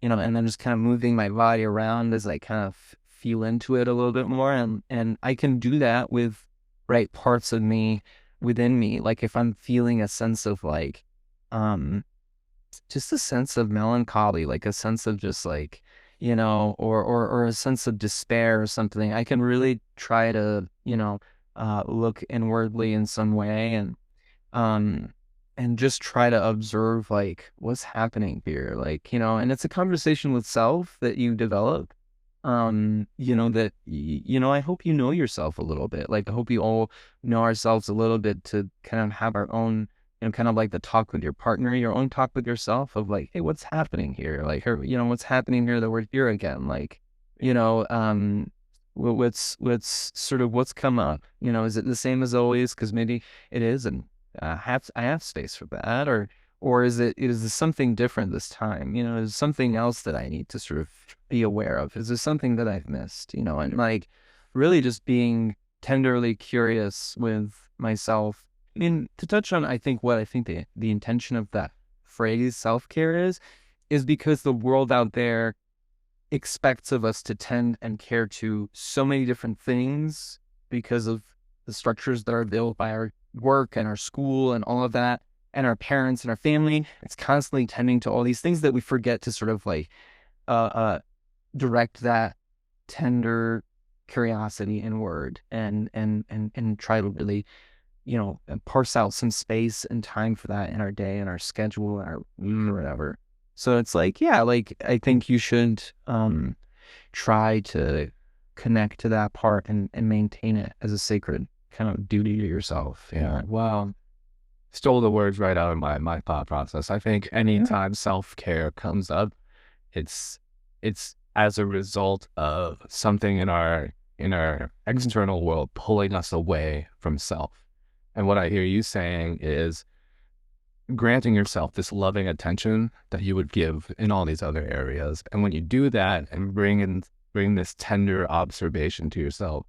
and then just kind of moving my body around as I kind of feel into it a little bit more. And I can do that with right parts of me within me. Like if I'm feeling a sense of like, just a sense of melancholy, like a sense of just like, or a sense of despair or something, I can really try to, look inwardly in some way um, and just try to observe like what's happening here, like, and it's a conversation with self that you develop. I hope you know yourself a little bit. Like I hope you all know ourselves a little bit to kind of have our own, kind of like the talk with your partner, your own talk with yourself of like, hey, what's happening here? Like, what's happening here that we're here again? Like, what's sort of what's come up? Is it the same as always? Because maybe it is, and I have space for that, or is this something different this time? Is something else that I need to sort of be aware of? Is there something that I've missed? And like really just being tenderly curious with myself. I mean, to touch on, I think what I think the intention of that phrase self-care is because the world out there expects of us to tend and care to so many different things because of the structures that are built by our work and our school and all of that, and our parents and our family. It's constantly tending to all these things that we forget to sort of like direct that tender curiosity inward and try to really, parse out some space and time for that in our day and our schedule and our whatever. So it's like, yeah, like I think you should try to connect to that part and maintain it as a sacred kind of duty to yourself. Yeah. Wow. Stole the words right out of my thought process. I think anytime self-care comes up, it's it's as a result of something in our external world pulling us away from self. And what I hear you saying is granting yourself this loving attention that you would give in all these other areas. And when you do that and bring this tender observation to yourself,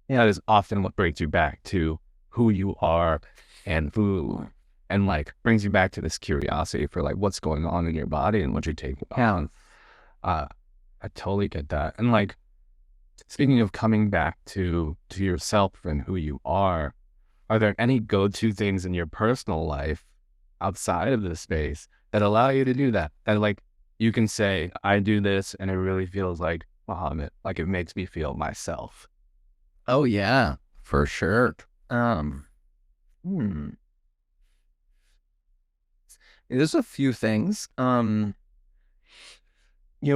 that is often what brings you back to who you are and who, and like brings you back to this curiosity for like what's going on in your body and what you're taking on. I totally get that. And like, speaking of coming back to yourself and who you are there any go-to things in your personal life outside of this space that allow you to do that? That like you can say, I do this and it really feels like Muhammad, like it makes me feel myself. Oh yeah, for sure. Um, hmm. There's a few things.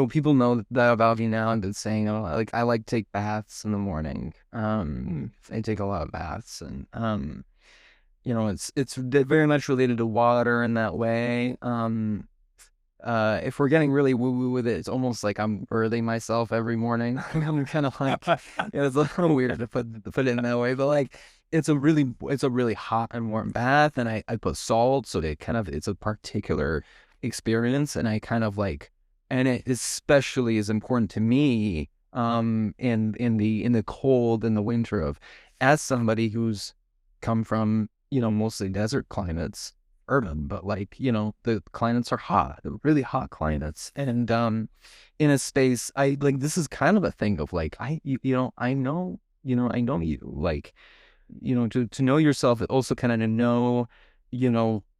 People know that about me now. I've been saying, like I like to take baths in the morning. I take a lot of baths, and it's very much related to water in that way. If we're getting really woo woo with it, it's almost like I'm birthing myself every morning. I'm kind of like, it's a little weird to put it in that way, but like it's a really hot and warm bath, and I put salt, so it's a particular experience, and I kind of like, and it especially is important to me, in the cold in the winter of, as somebody who's come from mostly desert climates, urban, but like, the climates are hot, really hot climates. And in a space, I like, this is kind of a thing of like, I know you, like, to know yourself, also kind of to know,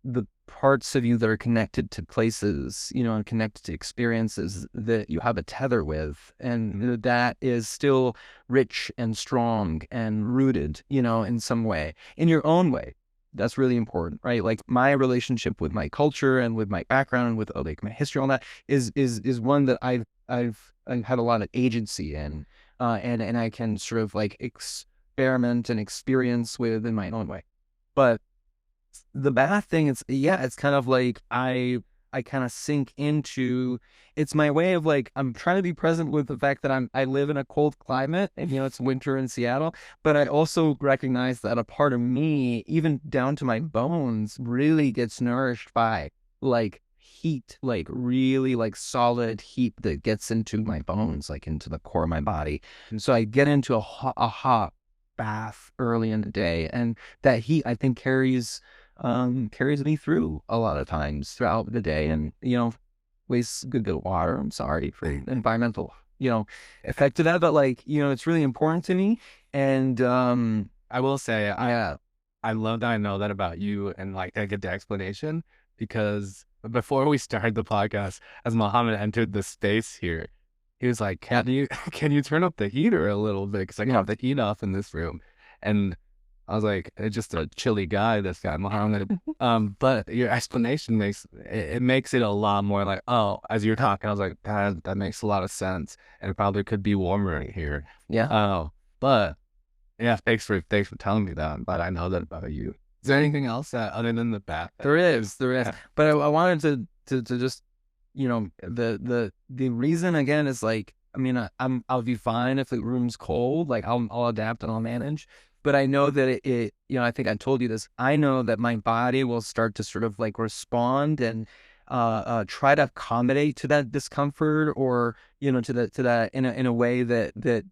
the parts of you that are connected to places, and connected to experiences that you have a tether with, and that is still rich and strong and rooted, in some way, in your own way. That's really important, right? Like my relationship with my culture and with my background and with like my history, all that is one that I've had a lot of agency in, and I can sort of like experiment and experience with in my own way. But the bath thing, it's kind of like I kind of sink into, it's my way of like, I'm trying to be present with the fact that I live in a cold climate, and it's winter in Seattle, but I also recognize that a part of me, even down to my bones, really gets nourished by like heat, like really like solid heat that gets into my bones, like into the core of my body. And so I get into a hot bath early in the day, and that heat, I think, carries me through a lot of times throughout the day, and wastes a good bit of water. I'm sorry for the environmental effect of that, but like, it's really important to me. And I will say, yeah. I love that I know that about you and like I get the explanation because before we started the podcast, as Mohammed entered the space here, he was like, can you turn up the heater a little bit? Because I can have the heat off in this room. And I was like, it's just a chilly guy, this guy, Mohammed. But your explanation makes it a lot more like, oh, as you're talking, I was like, that makes a lot of sense. And it probably could be warmer here. Yeah. Oh, but yeah, thanks for telling me that. But I know that about you. Is there anything else other than the bath? There is. Yeah. But I wanted to just, the reason again is like, I mean, I'll be fine if the room's cold. Like I'll adapt and I'll manage. But I know that I think I told you this. I know that my body will start to sort of like respond and try to accommodate to that discomfort, or to that in a way that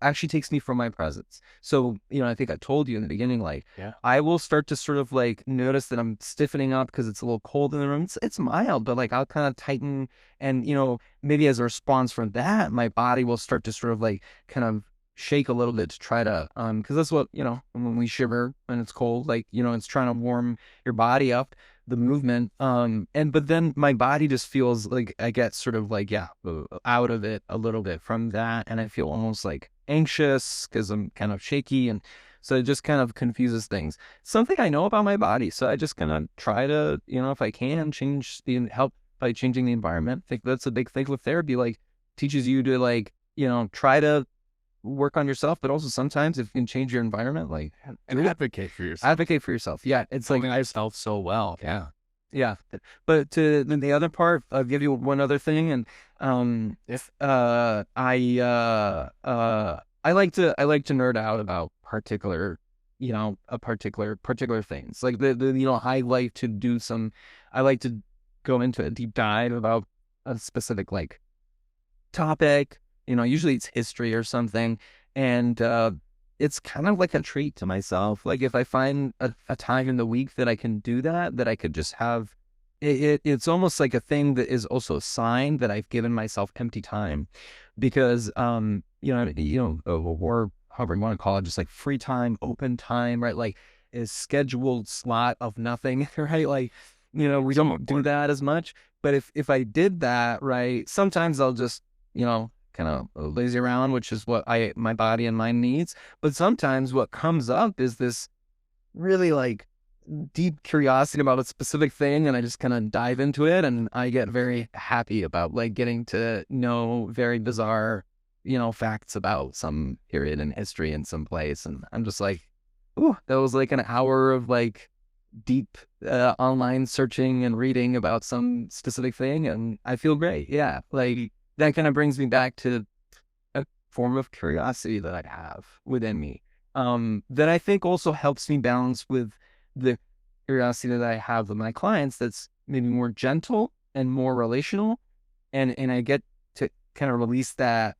actually takes me from my presence. So I think I told you in the beginning, like, Yeah. I will start to sort of like notice that I'm stiffening up because it's a little cold in the room. It's mild, but like I'll kind of tighten, and maybe as a response from that, my body will start to sort of like kind of shake a little bit to try to because that's what when we shiver when it's cold, like it's trying to warm your body up, the movement, but then my body just feels like I get sort of like out of it a little bit from that, and I feel almost like anxious because I'm kind of shaky, and so it just kind of confuses things. Something I know about my body, so I just kind of try to if I can change the help by changing the environment. I think that's a big thing with therapy. Like, teaches you to, like, try to work on yourself, but also sometimes if you can change your environment, like, And advocate for yourself. advocate for yourself. Yeah, it's like Yourself so well. Yeah. yeah. But then the other part, I'll give you one other thing, and if I like to nerd out about particular, a particular things. Like I like to do I like to go into a deep dive about a specific, like, topic. Usually it's history or something, and it's kind of like a treat to myself. Like, if I find a time in the week that I can do that I could just have it's almost like a thing that is also a sign that I've given myself empty time, because or however you want to call it, just like free time, open time, right? Like, a scheduled slot of nothing, right? Like, we don't do that as much. But if I did that, right, sometimes I'll just, kind of lazy around, which is what my body and mind needs. But sometimes what comes up is this really, like, deep curiosity about a specific thing, and I just kind of dive into it, and I get very happy about, like, getting to know very bizarre, facts about some period in history in some place, and I'm just like, ooh, that was like an hour of, like, deep online searching and reading about some specific thing, and I feel great. Yeah, like, that kind of brings me back to a form of curiosity that I have within me, that I think also helps me balance with the curiosity that I have with my clients, that's maybe more gentle and more relational, and I get to kind of release that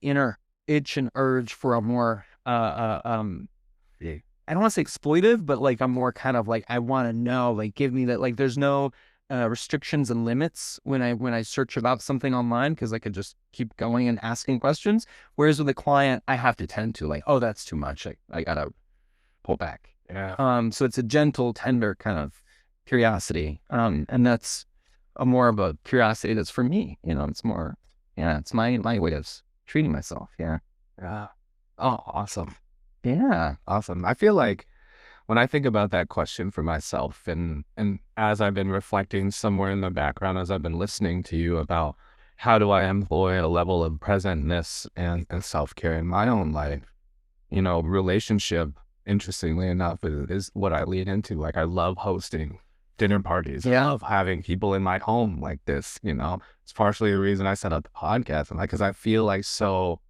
inner itch and urge for a more I don't want to say exploitive, but, like, I'm more kind of like, I want to know, like, give me that, like, there's no restrictions and limits when I search about something online, because I could just keep going and asking questions. Whereas with a client, I have to tend to, like, oh, that's too much. I gotta pull back. Yeah. So it's a gentle, tender kind of curiosity. And that's more of a curiosity that's for me. It's more, yeah, it's my way of treating myself. Yeah. Yeah. Oh, awesome. Yeah. Awesome. I feel like when I think about that question for myself, and as I've been reflecting somewhere in the background, as I've been listening to you about how do I employ a level of presentness and self-care in my own life, relationship, interestingly enough, is what I lean into. Like, I love hosting dinner parties. Yeah. I love having people in my home like this, It's partially the reason I set up the podcast, and like, because I feel like so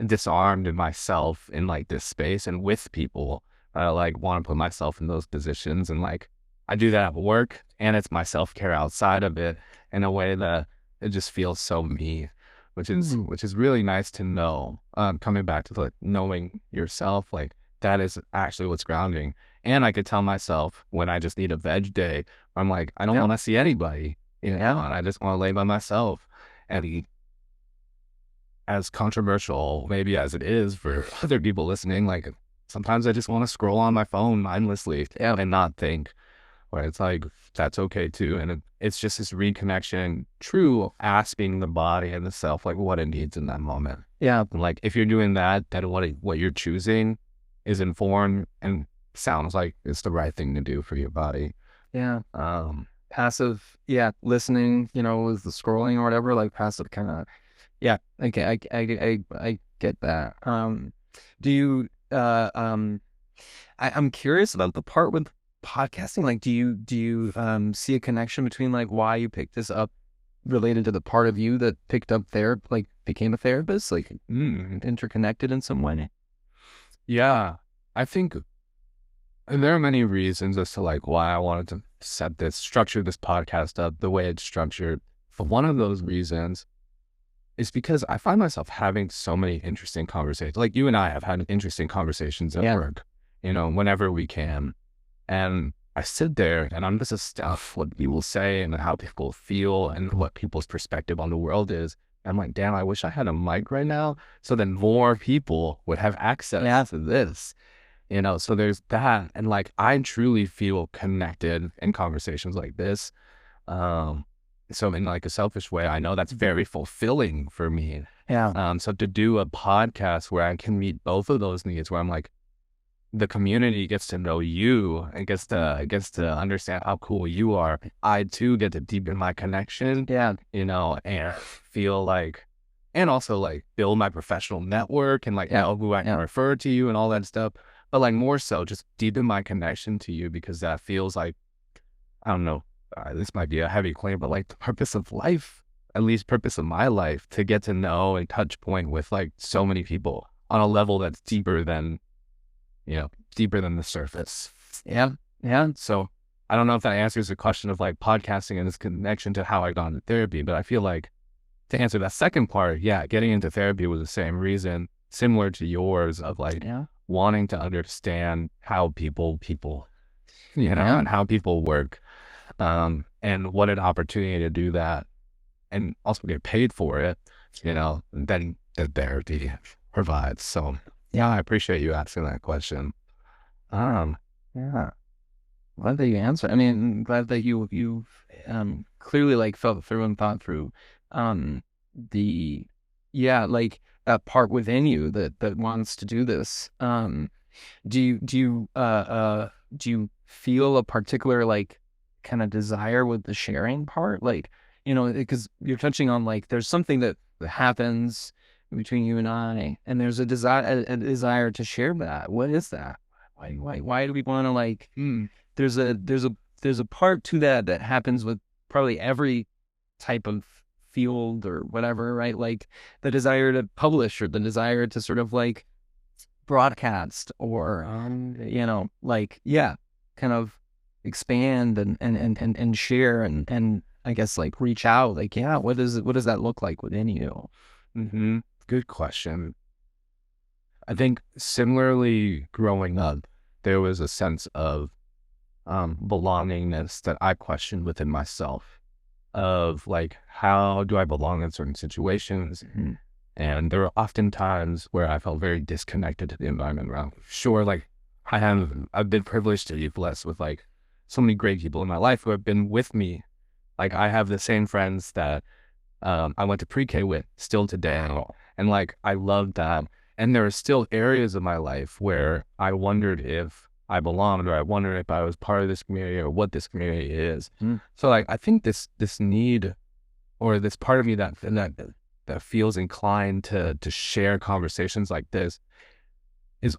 disarmed in myself in, like, this space and with people. I, like, want to put myself in those positions, and, like, I do that at work, and it's my self-care outside of it in a way that it just feels so me, which is really nice to know. Coming back to, like, knowing yourself, like, that is actually what's grounding. And I could tell myself when I just need a veg day, I'm like, I don't want to see anybody, and I just want to lay by myself and eat. As controversial maybe as it is for other people listening, like, sometimes I just want to scroll on my phone mindlessly and not think, where it's like, that's okay too. And it's just this reconnection, true asking the body and the self, like, what it needs in that moment. Yeah. And, like, if you're doing that, then what you're choosing is informed and sounds like it's the right thing to do for your body. Yeah. Passive, listening, with the scrolling or whatever, like, passive kind of. Yeah. Okay. I get that. Do you, I'm curious about the part with podcasting. Like, do you see a connection between, like, why you picked this up related to the part of you that picked up like, became a therapist, like, interconnected in some way? Yeah. I think there are many reasons as to, like, why I wanted to structure this podcast up the way it's structured. But one of those reasons is because I find myself having so many interesting conversations. Like, you and I have had interesting conversations at work, whenever we can. And I sit there and I'm just astounded what people say and how people feel and what people's perspective on the world is. I'm like, damn, I wish I had a mic right now, so then more people would have access to this, so there's that. And, like, I truly feel connected in conversations like this. So in, like, a selfish way, I know that's very fulfilling for me. Yeah. So to do a podcast where I can meet both of those needs, where I'm like, the community gets to know you and gets to understand how cool you are, I too get to deepen my connection, Yeah. and feel like, and also like build my professional network and like know who I can refer to you and all that stuff. But like more so just deepen my connection to you, because that feels like, I don't know, this might be a heavy claim, but like the purpose of life, at least purpose of my life, to get to know and touch point with like so many people on a level that's deeper than the surface. Yeah. Yeah. So I don't know if that answers the question of like podcasting and its connection to how I got into therapy, but I feel like to answer that second part, yeah, getting into therapy was the same reason, similar to yours, of like wanting to understand how people, and how people work, and what an opportunity to do that and also get paid for it, than the therapy provides. So yeah, I appreciate you asking that question. Yeah. Glad that you answered. I mean, glad that you've clearly like felt through and thought through the like that part within you that wants to do this. Do you feel a particular like kind of desire with the sharing part? Like, because you're touching on like there's something that happens between you and I, and there's a desire to share that. What is that? Why do we want to like? There's a part to that happens with probably every type of field or whatever, right? Like the desire to publish, or the desire to sort of like broadcast, or kind of expand and share, and I guess like reach out, like what does that look like within you? Good question. I think similarly, growing up, there was a sense of belongingness that I questioned within myself, of like, how do I belong in certain situations? And there were often times where I felt very disconnected to the environment around. Sure, like I've been privileged to be blessed with like so many great people in my life who have been with me. Like I have the same friends that I went to pre-K with still today, and like I love that. And there are still areas of my life where I wondered if I belonged, or I wondered if I was part of this community, or what this community is. So like I think this need, or this part of me that feels inclined to share conversations like this is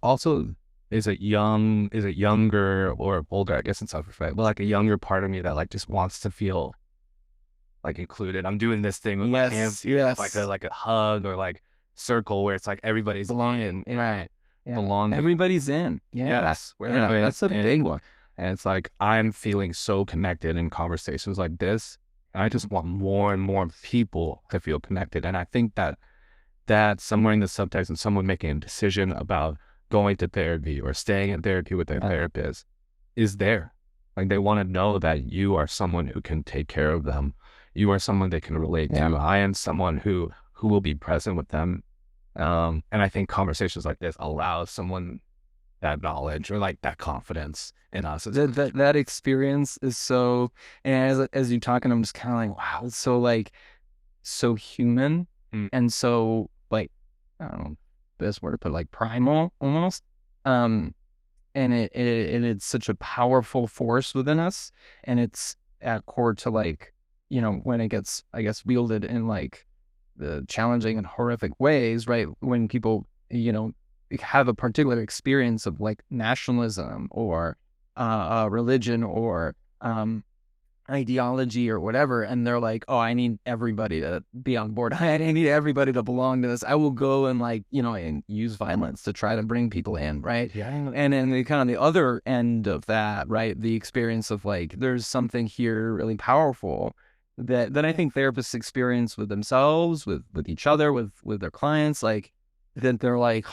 it younger or older, I guess in self-reflect, but like a younger part of me that like just wants to feel like included. I'm doing this thing with my hands, like a hug, or like circle where it's like everybody's belonging, right? Belong. Everybody's in. Yes. That's a big one. And it's like I'm feeling so connected in conversations like this. I just want more and more people to feel connected. And I think that somewhere in the subtext, and someone making a decision about going to therapy or staying in therapy with their therapist is there. Like they want to know that you are someone who can take care of them. You are someone they can relate to. I am someone who will be present with them. And I think conversations like this allow someone that knowledge, or like that confidence in us. That experience is so, and as you're talking, I'm just kind of like, wow, it's so like, so human, and so like, I don't know, best word to put, like primal almost. And it's such a powerful force within us, and it's at core to like, when it gets, I guess, wielded in like the challenging and horrific ways, right? When people, have a particular experience of like nationalism, or religion, or ideology, or whatever, and they're like, oh, I need everybody to be on board. I need everybody to belong to this. I will go and like, and use violence to try to bring people in, right? And then the kind of the other end of that, right? The experience of like, there's something here really powerful that I think therapists experience with themselves, with each other, with their clients, like that they're like,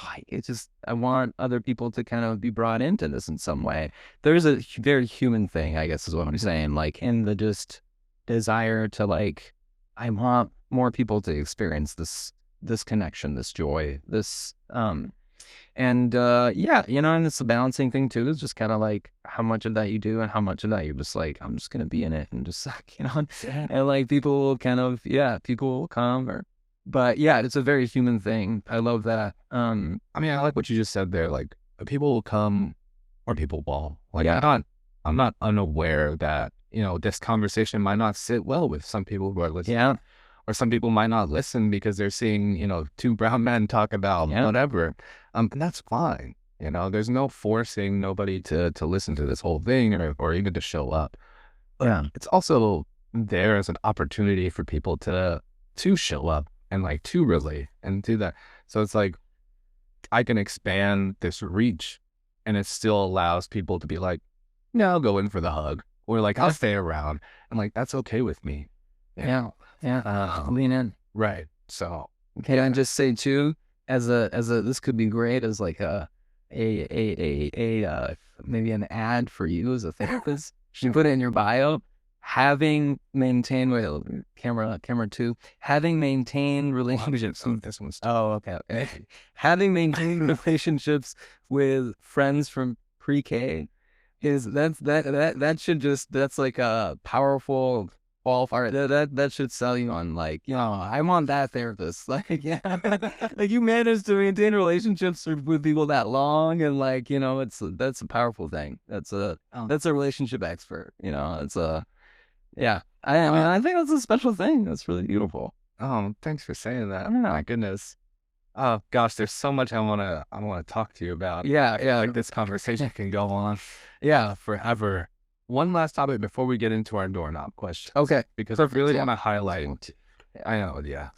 I want other people to kind of be brought into this in some way. There's a very human thing, I guess is what I'm saying, like in the just desire to like, I want more people to experience this connection, this joy, this, and it's a balancing thing too. It's just kind of like how much of that you do, and how much of that you're just like, I'm just going to be in it and just like, and like people will kind of, people will come, but it's a very human thing. I love that. I mean, I like what you just said there. Like people will come or people will. Like, Yeah. I'm not unaware that, this conversation might not sit well with some people who are listening. Yeah. Or some people might not listen because they're seeing, two brown men talk about Yeah. whatever. And that's fine. There's no forcing nobody to listen to this whole thing or even to show up. But Yeah. it's also there as an opportunity for people to show up and like to relate and do that. So it's like I can expand this reach and it still allows people to be like, no, I'll go in for the hug. Or like, I'll stay around. And like, that's okay with me. Yeah. Lean in. Right. So Okay, I just say too, as a this could be great as like maybe an ad for you as a therapist. You put it in your bio. Having maintained camera two, having maintained relationships. this one's Okay. Having maintained relationships with friends from pre-K that should just, that's like a powerful qualifier. That should sell you on, like, I want that therapist. Like, yeah, like you managed to maintain relationships with people that long, and like, that's a powerful thing. That's a relationship expert. It's a, yeah. I mean, I think that's a special thing. That's really beautiful. Oh, thanks for saying that. My goodness. Oh gosh, there's so much I wanna talk to you about. Yeah. Like this conversation can go on, forever. One last topic before we get into our doorknob question. Okay. Because I really want to highlight. I know, yeah.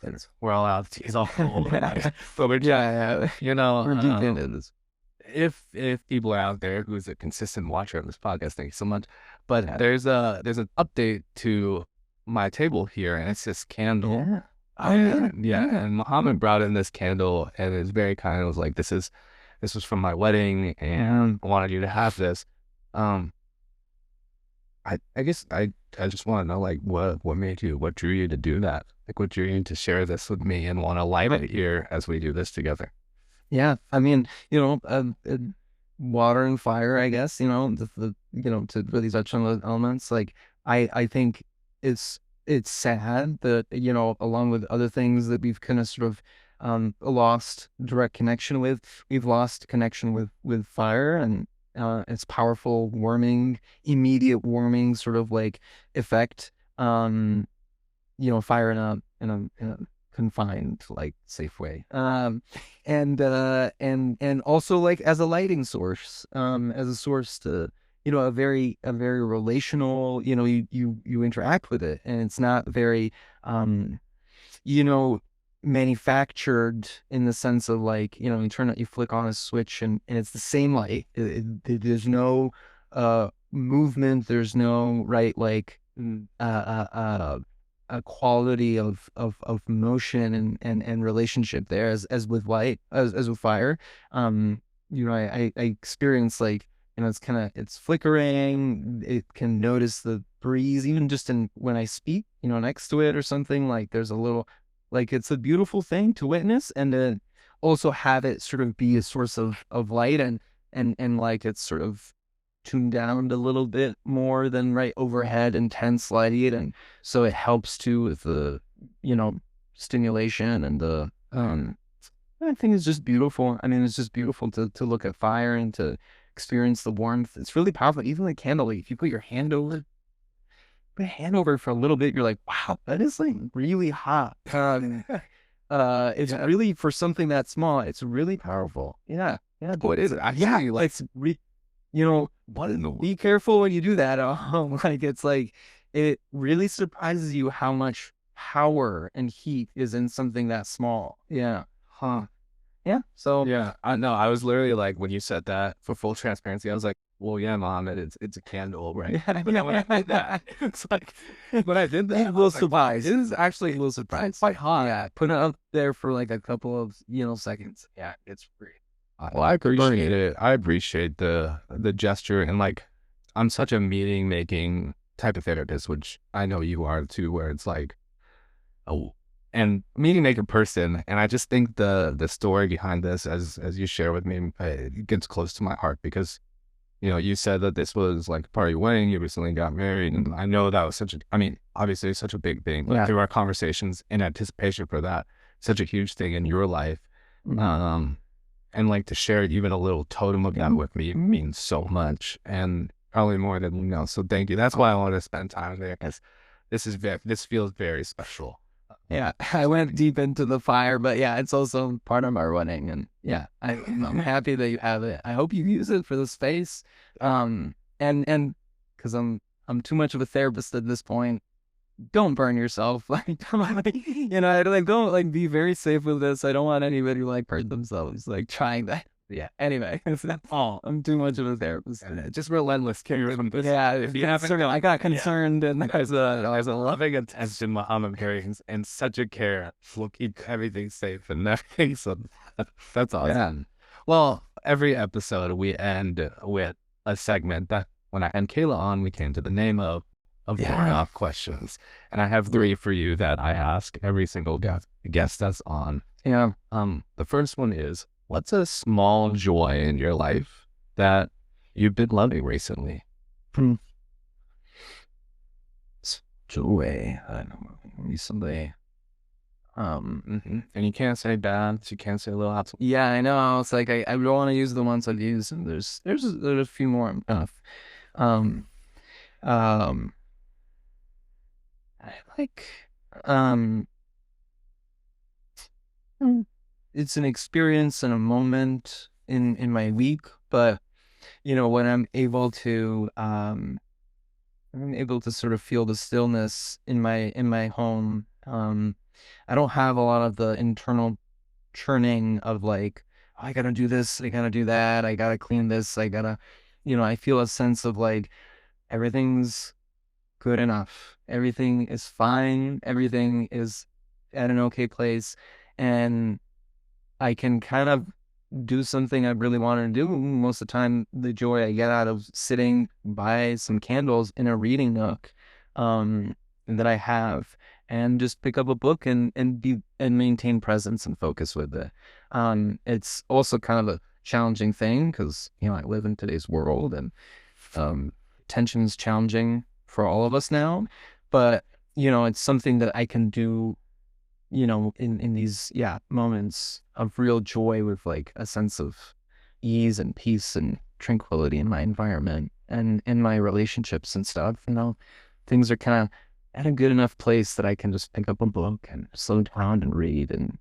We're all out. It's all cold. But we're just, We're deep into this. If people are out there who's a consistent watcher of this podcast, thank you so much. But there's an update to my table here, and it's this candle. And Mohamed brought in this candle, and it's very kind. It was like, this was from my wedding, and I wanted you to have this. I guess I just want to know, like, what drew you to do that? Like, what drew you to share this with me and want to light it here as we do this together? Yeah, I mean, water and fire, I guess, to really touch on those elements. Like, I think it's sad that, along with other things that we've kind of sort of lost direct connection with, we've lost connection with fire and its powerful warming, immediate warming sort of like effect. Fire in a confined, like, safe way. And also like as a lighting source, as a source to, a very relational, you interact with it, and it's not very, manufactured in the sense of like, you flick on a switch and it's the same light. There's no movement. There's no like a quality of motion and relationship there as with light, as with fire. I experience, like, it's flickering. It can notice the breeze even just when I speak, next to it or something. Like, there's a little, like, it's a beautiful thing to witness, and to also have it sort of be a source of light, and like it's sort of tuned down a little bit more than right overhead intense lighting, and so it helps too with the stimulation and the I think it's just beautiful. I mean, it's just beautiful to look at fire and to experience the warmth. It's really powerful. Even like candle, if you put your hand over it for a little bit, you're like, wow, that is like really hot. It's really, for something that small, it's really powerful. Yeah. What is it? Like, it's what in the world? Be careful when you do that. Like, it's like, it really surprises you how much power and heat is in something that small. Yeah. Yeah. So I know. I was literally like, when you said that, for full transparency, I was like, well, yeah, Mohamed, it's a candle, right? When I did that, it's like, when I did that, a little surprised. It is actually a little surprised. It's quite hot. Yeah. Put it up there for like a couple of seconds. Yeah, it's free. Well, I appreciate it. I appreciate the gesture, and like, I'm such a meaning making type of therapist, which I know you are too, where it's like, and meaning maker person. And I just think the story behind this, as you share with me, it gets close to my heart, because you said that this was like part of your wedding. You recently got married, and I know that was obviously such a big thing through our conversations in anticipation for that, such a huge thing in your life. and like to share even a little totem of that with me means so much, and probably more than you know. So thank you. That's why I want to spend time there, because this feels very special. Yeah, I went deep into the fire, but yeah, it's also part of my running, and yeah, I'm happy that you have it. I hope you use it for the space, and because I'm too much of a therapist at this point. Don't burn yourself, like, you know, like don't like be very safe with this. I don't want anybody to like hurt themselves, like trying that. Yeah. Anyway, that's all. I'm too much of a therapist. Just relentless care. Yeah, if you have, I got concerned, and There's a loving attention Muhammad carries and such a care. We'll keep everything safe and everything. So that's awesome. yeah. Well, every episode we end with a segment that when I had Kayla on, we came to the name of off questions. And I have 3 for you that I ask every single guest that's on. Yeah. The first one is, what's a small joy in your life that you've been loving recently? Joy. I don't know. Recently. And you can't say bad. You can't say a little hot. Yeah, I know. I was like, I don't want to use the ones I've used, and there's a few more. Um, I like, it's an experience and a moment in my week, but you know, when I'm able to sort of feel the stillness in my home. I don't have a lot of the internal churning of like, oh, I gotta do this, I gotta do that, I gotta clean this, I gotta, you know, I feel a sense of like everything's good enough, everything is fine, everything is at an okay place, and I can kind of do something I really want to do. Most of the time, the joy I get out of sitting by some candles in a reading nook that I have, and just pick up a book and maintain presence and focus with it. It's also kind of a challenging thing because, you know, I live in today's world, and tension's challenging for all of us now. But, you know, it's something that I can do, you know, in these moments of real joy with like a sense of ease and peace and tranquility in my environment and in my relationships and stuff. You know, things are kind of at a good enough place that I can just pick up a book and slow down and read and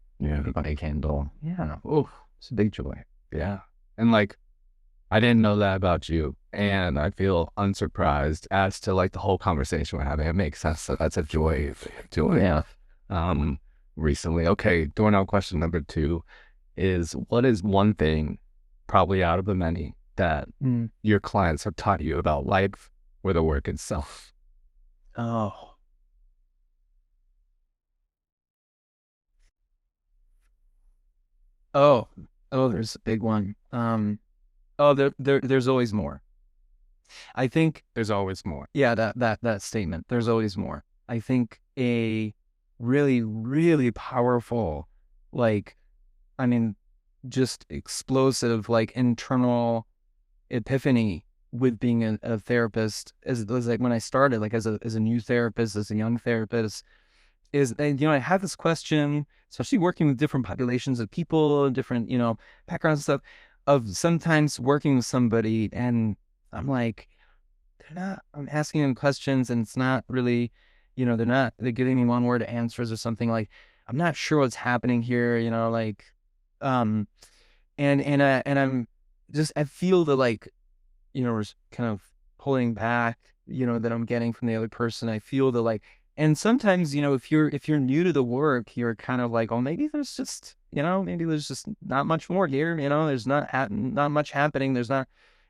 by a candle. Yeah. Oh, it's a big joy. Yeah. And like, I didn't know that about you, and I feel unsurprised as to like the whole conversation we're having. It makes sense that that's a joy. Yeah. Recently. Okay. Doorknob question number 2 is, what is one thing, probably out of the many, that your clients have taught you about life or the work itself? Oh, there's a big one. There's always more. I think there's always more. Yeah, that statement. There's always more. I think a really, really powerful, like, I mean, just explosive, like internal epiphany with being a therapist is like when I started, like as a new therapist, as a young therapist, is, you know, I had this question, especially working with different populations of people, different, you know, backgrounds and stuff, of sometimes working with somebody and I'm like, I'm asking them questions and it's not really, you know, they're giving me one word answers or something, like, I'm not sure what's happening here, you know, like, and I'm just, I feel the like, you know, kind of pulling back, you know, that I'm getting from the other person. I feel the like, and sometimes, you know, if you're new to the work, you're kind of like, oh, maybe there's just, you know, maybe there's just not much more here, you know, there's not much happening. There's not,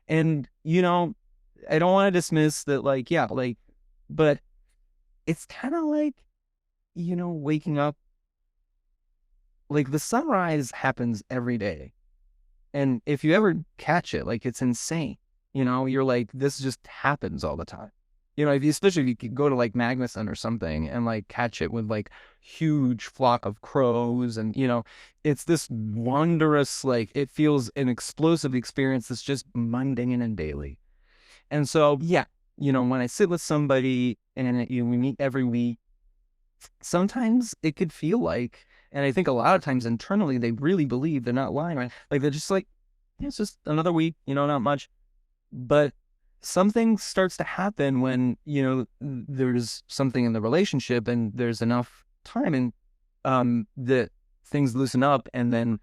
and, you know, I don't want to dismiss that, like, yeah, like, but it's kind of like, you know, waking up, like the sunrise happens every day. And if you ever catch it, like, it's insane. You know, you're like, this just happens all the time. You know, especially if you could go to like Magnuson or something and like catch it with like huge flock of crows, and, you know, it's this wondrous, like, it feels an explosive experience that's just mundane and daily. And so, yeah, you know, when I sit with somebody and we meet every week, sometimes it could feel like, And I think a lot of times internally, they really believe they're not lying, right? Like they're just like, it's just another week, not much. But something starts to happen when, there's something in the relationship and there's enough time and that things loosen up, and then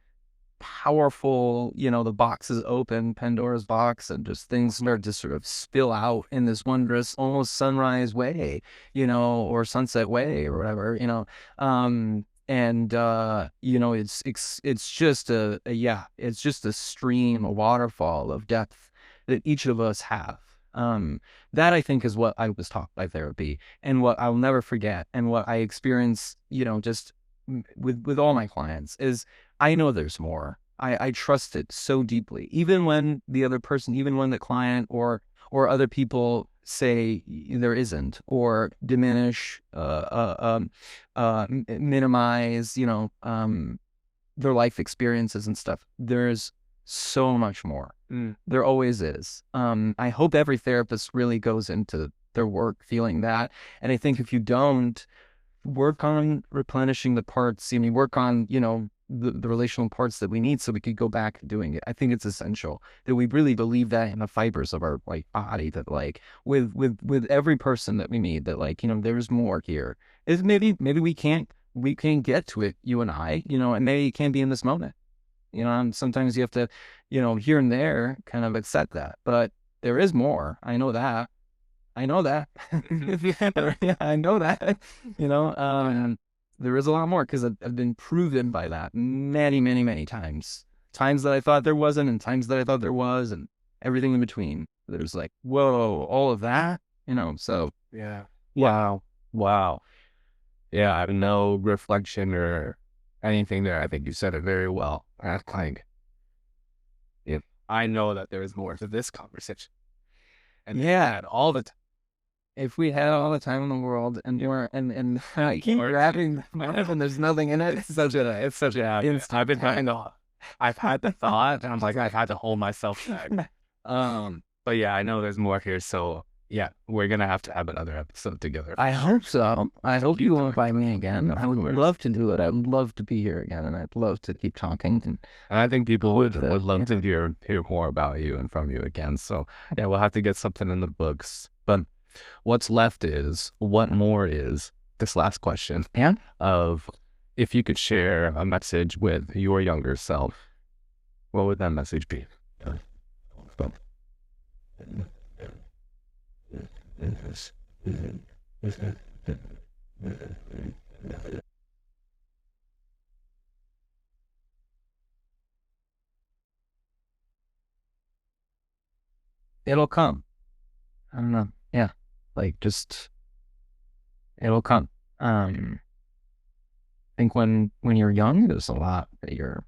powerful, the box is open, Pandora's box, and just things start to sort of spill out in this wondrous, almost sunrise way, or sunset way or whatever, and it's just it's just a stream, a waterfall of depth that each of us have. That I think is what I was taught by therapy, and what I'll never forget, and what I experience, just with all my clients is I know there's more. I trust it so deeply, even when the other person, even when the client or other people say there isn't, or diminish, minimize, their life experiences and stuff. There's so much more. There always is. I hope every therapist really goes into their work feeling that. And I think if you don't, work on replenishing the parts, work on, the relational parts that we need so we could go back to doing it. I think it's essential that we really believe that in the fibers of our body, that with every person that we meet, that there's more here. Is maybe we can't get to it, you and I, and maybe it can't be in this moment. And sometimes you have to, here and there kind of accept that. But there is more. I know that. Yeah, I know that, and there is a lot more because I've been proven by that many, many, many times. Times that I thought there wasn't, and times that I thought there was, and everything in between. There's whoa, all of that, so. Yeah. Wow. Yeah, I have no reflection or anything there. I think you said it very well. If I know that there is more to this conversation. And yeah, all the time. If we had all the time in the world and I keep grabbing my head and there's nothing in it, it's such a I've been trying to, I've had the thought, and I'm I've had to hold myself back. But yeah, I know there's more here, so yeah, we're gonna have to have another episode together. I hope so. I hope you will invite me again. I would love to do it. I would love to be here again, and I'd love to keep talking. And I think people would love to hear more about you and from you again. So yeah, we'll have to get something in the books. But what's left is, what more is this last question of, if you could share a message with your younger self, what would that message be? It'll come. I don't know. Yeah. Just, it'll come. I think when you're young, there's a lot that you're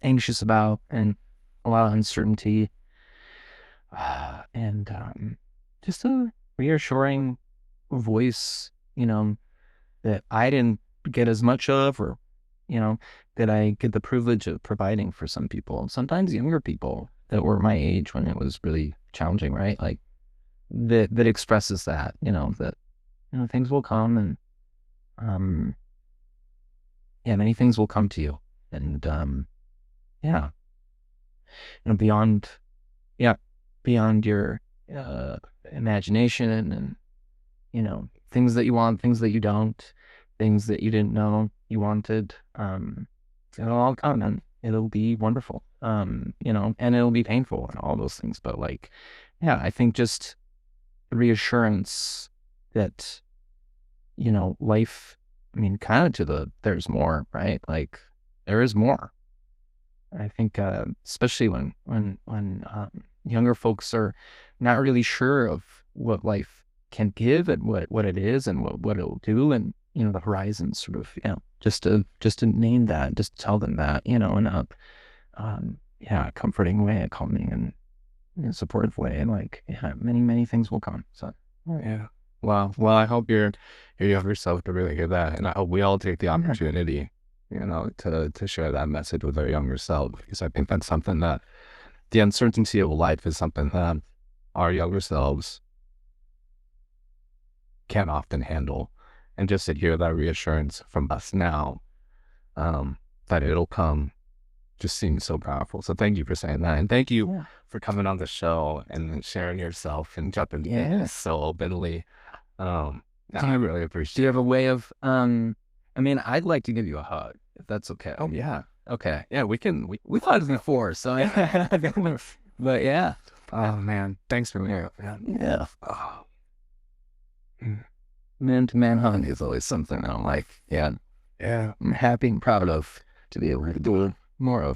anxious about, and a lot of uncertainty, and just a reassuring voice, that I didn't get as much of, or that I get the privilege of providing for some people, sometimes younger people that were my age when it was really challenging, right? That expresses that, that things will come, and many things will come to you, and beyond your imagination, and things that you want, things that you don't, things that you didn't know you wanted, it'll all come, and it'll be wonderful, and it'll be painful and all those things, but I think just reassurance that life, kind of there's more, right? There is more. I think especially when younger folks are not really sure of what life can give, and what it is, and what it'll do, and the horizon, sort of, just to name that, just tell them that, in a comforting way, a calming and supportive way, and many, many things will come. So yeah. Wow. Well, I hope your younger self to really hear that, and I hope we all take the opportunity, to share that message with our younger self, because I think that's something that the uncertainty of life is something that our younger selves can't often handle, and just to hear that reassurance from us now, that it'll come just seems so powerful. So thank you for saying that. And thank you for coming on the show and sharing yourself and jumping in so openly. I really appreciate it. Do you have a way of, I mean, I'd like to give you a hug, if that's okay. Oh, yeah. Okay. Yeah, we thought it before, so but yeah. Oh, man. Thanks for being here, man. Yeah. Oh. Man-to-man hug is always something that I'm like, yeah, Yeah. I'm happy and proud of to be able to do more of.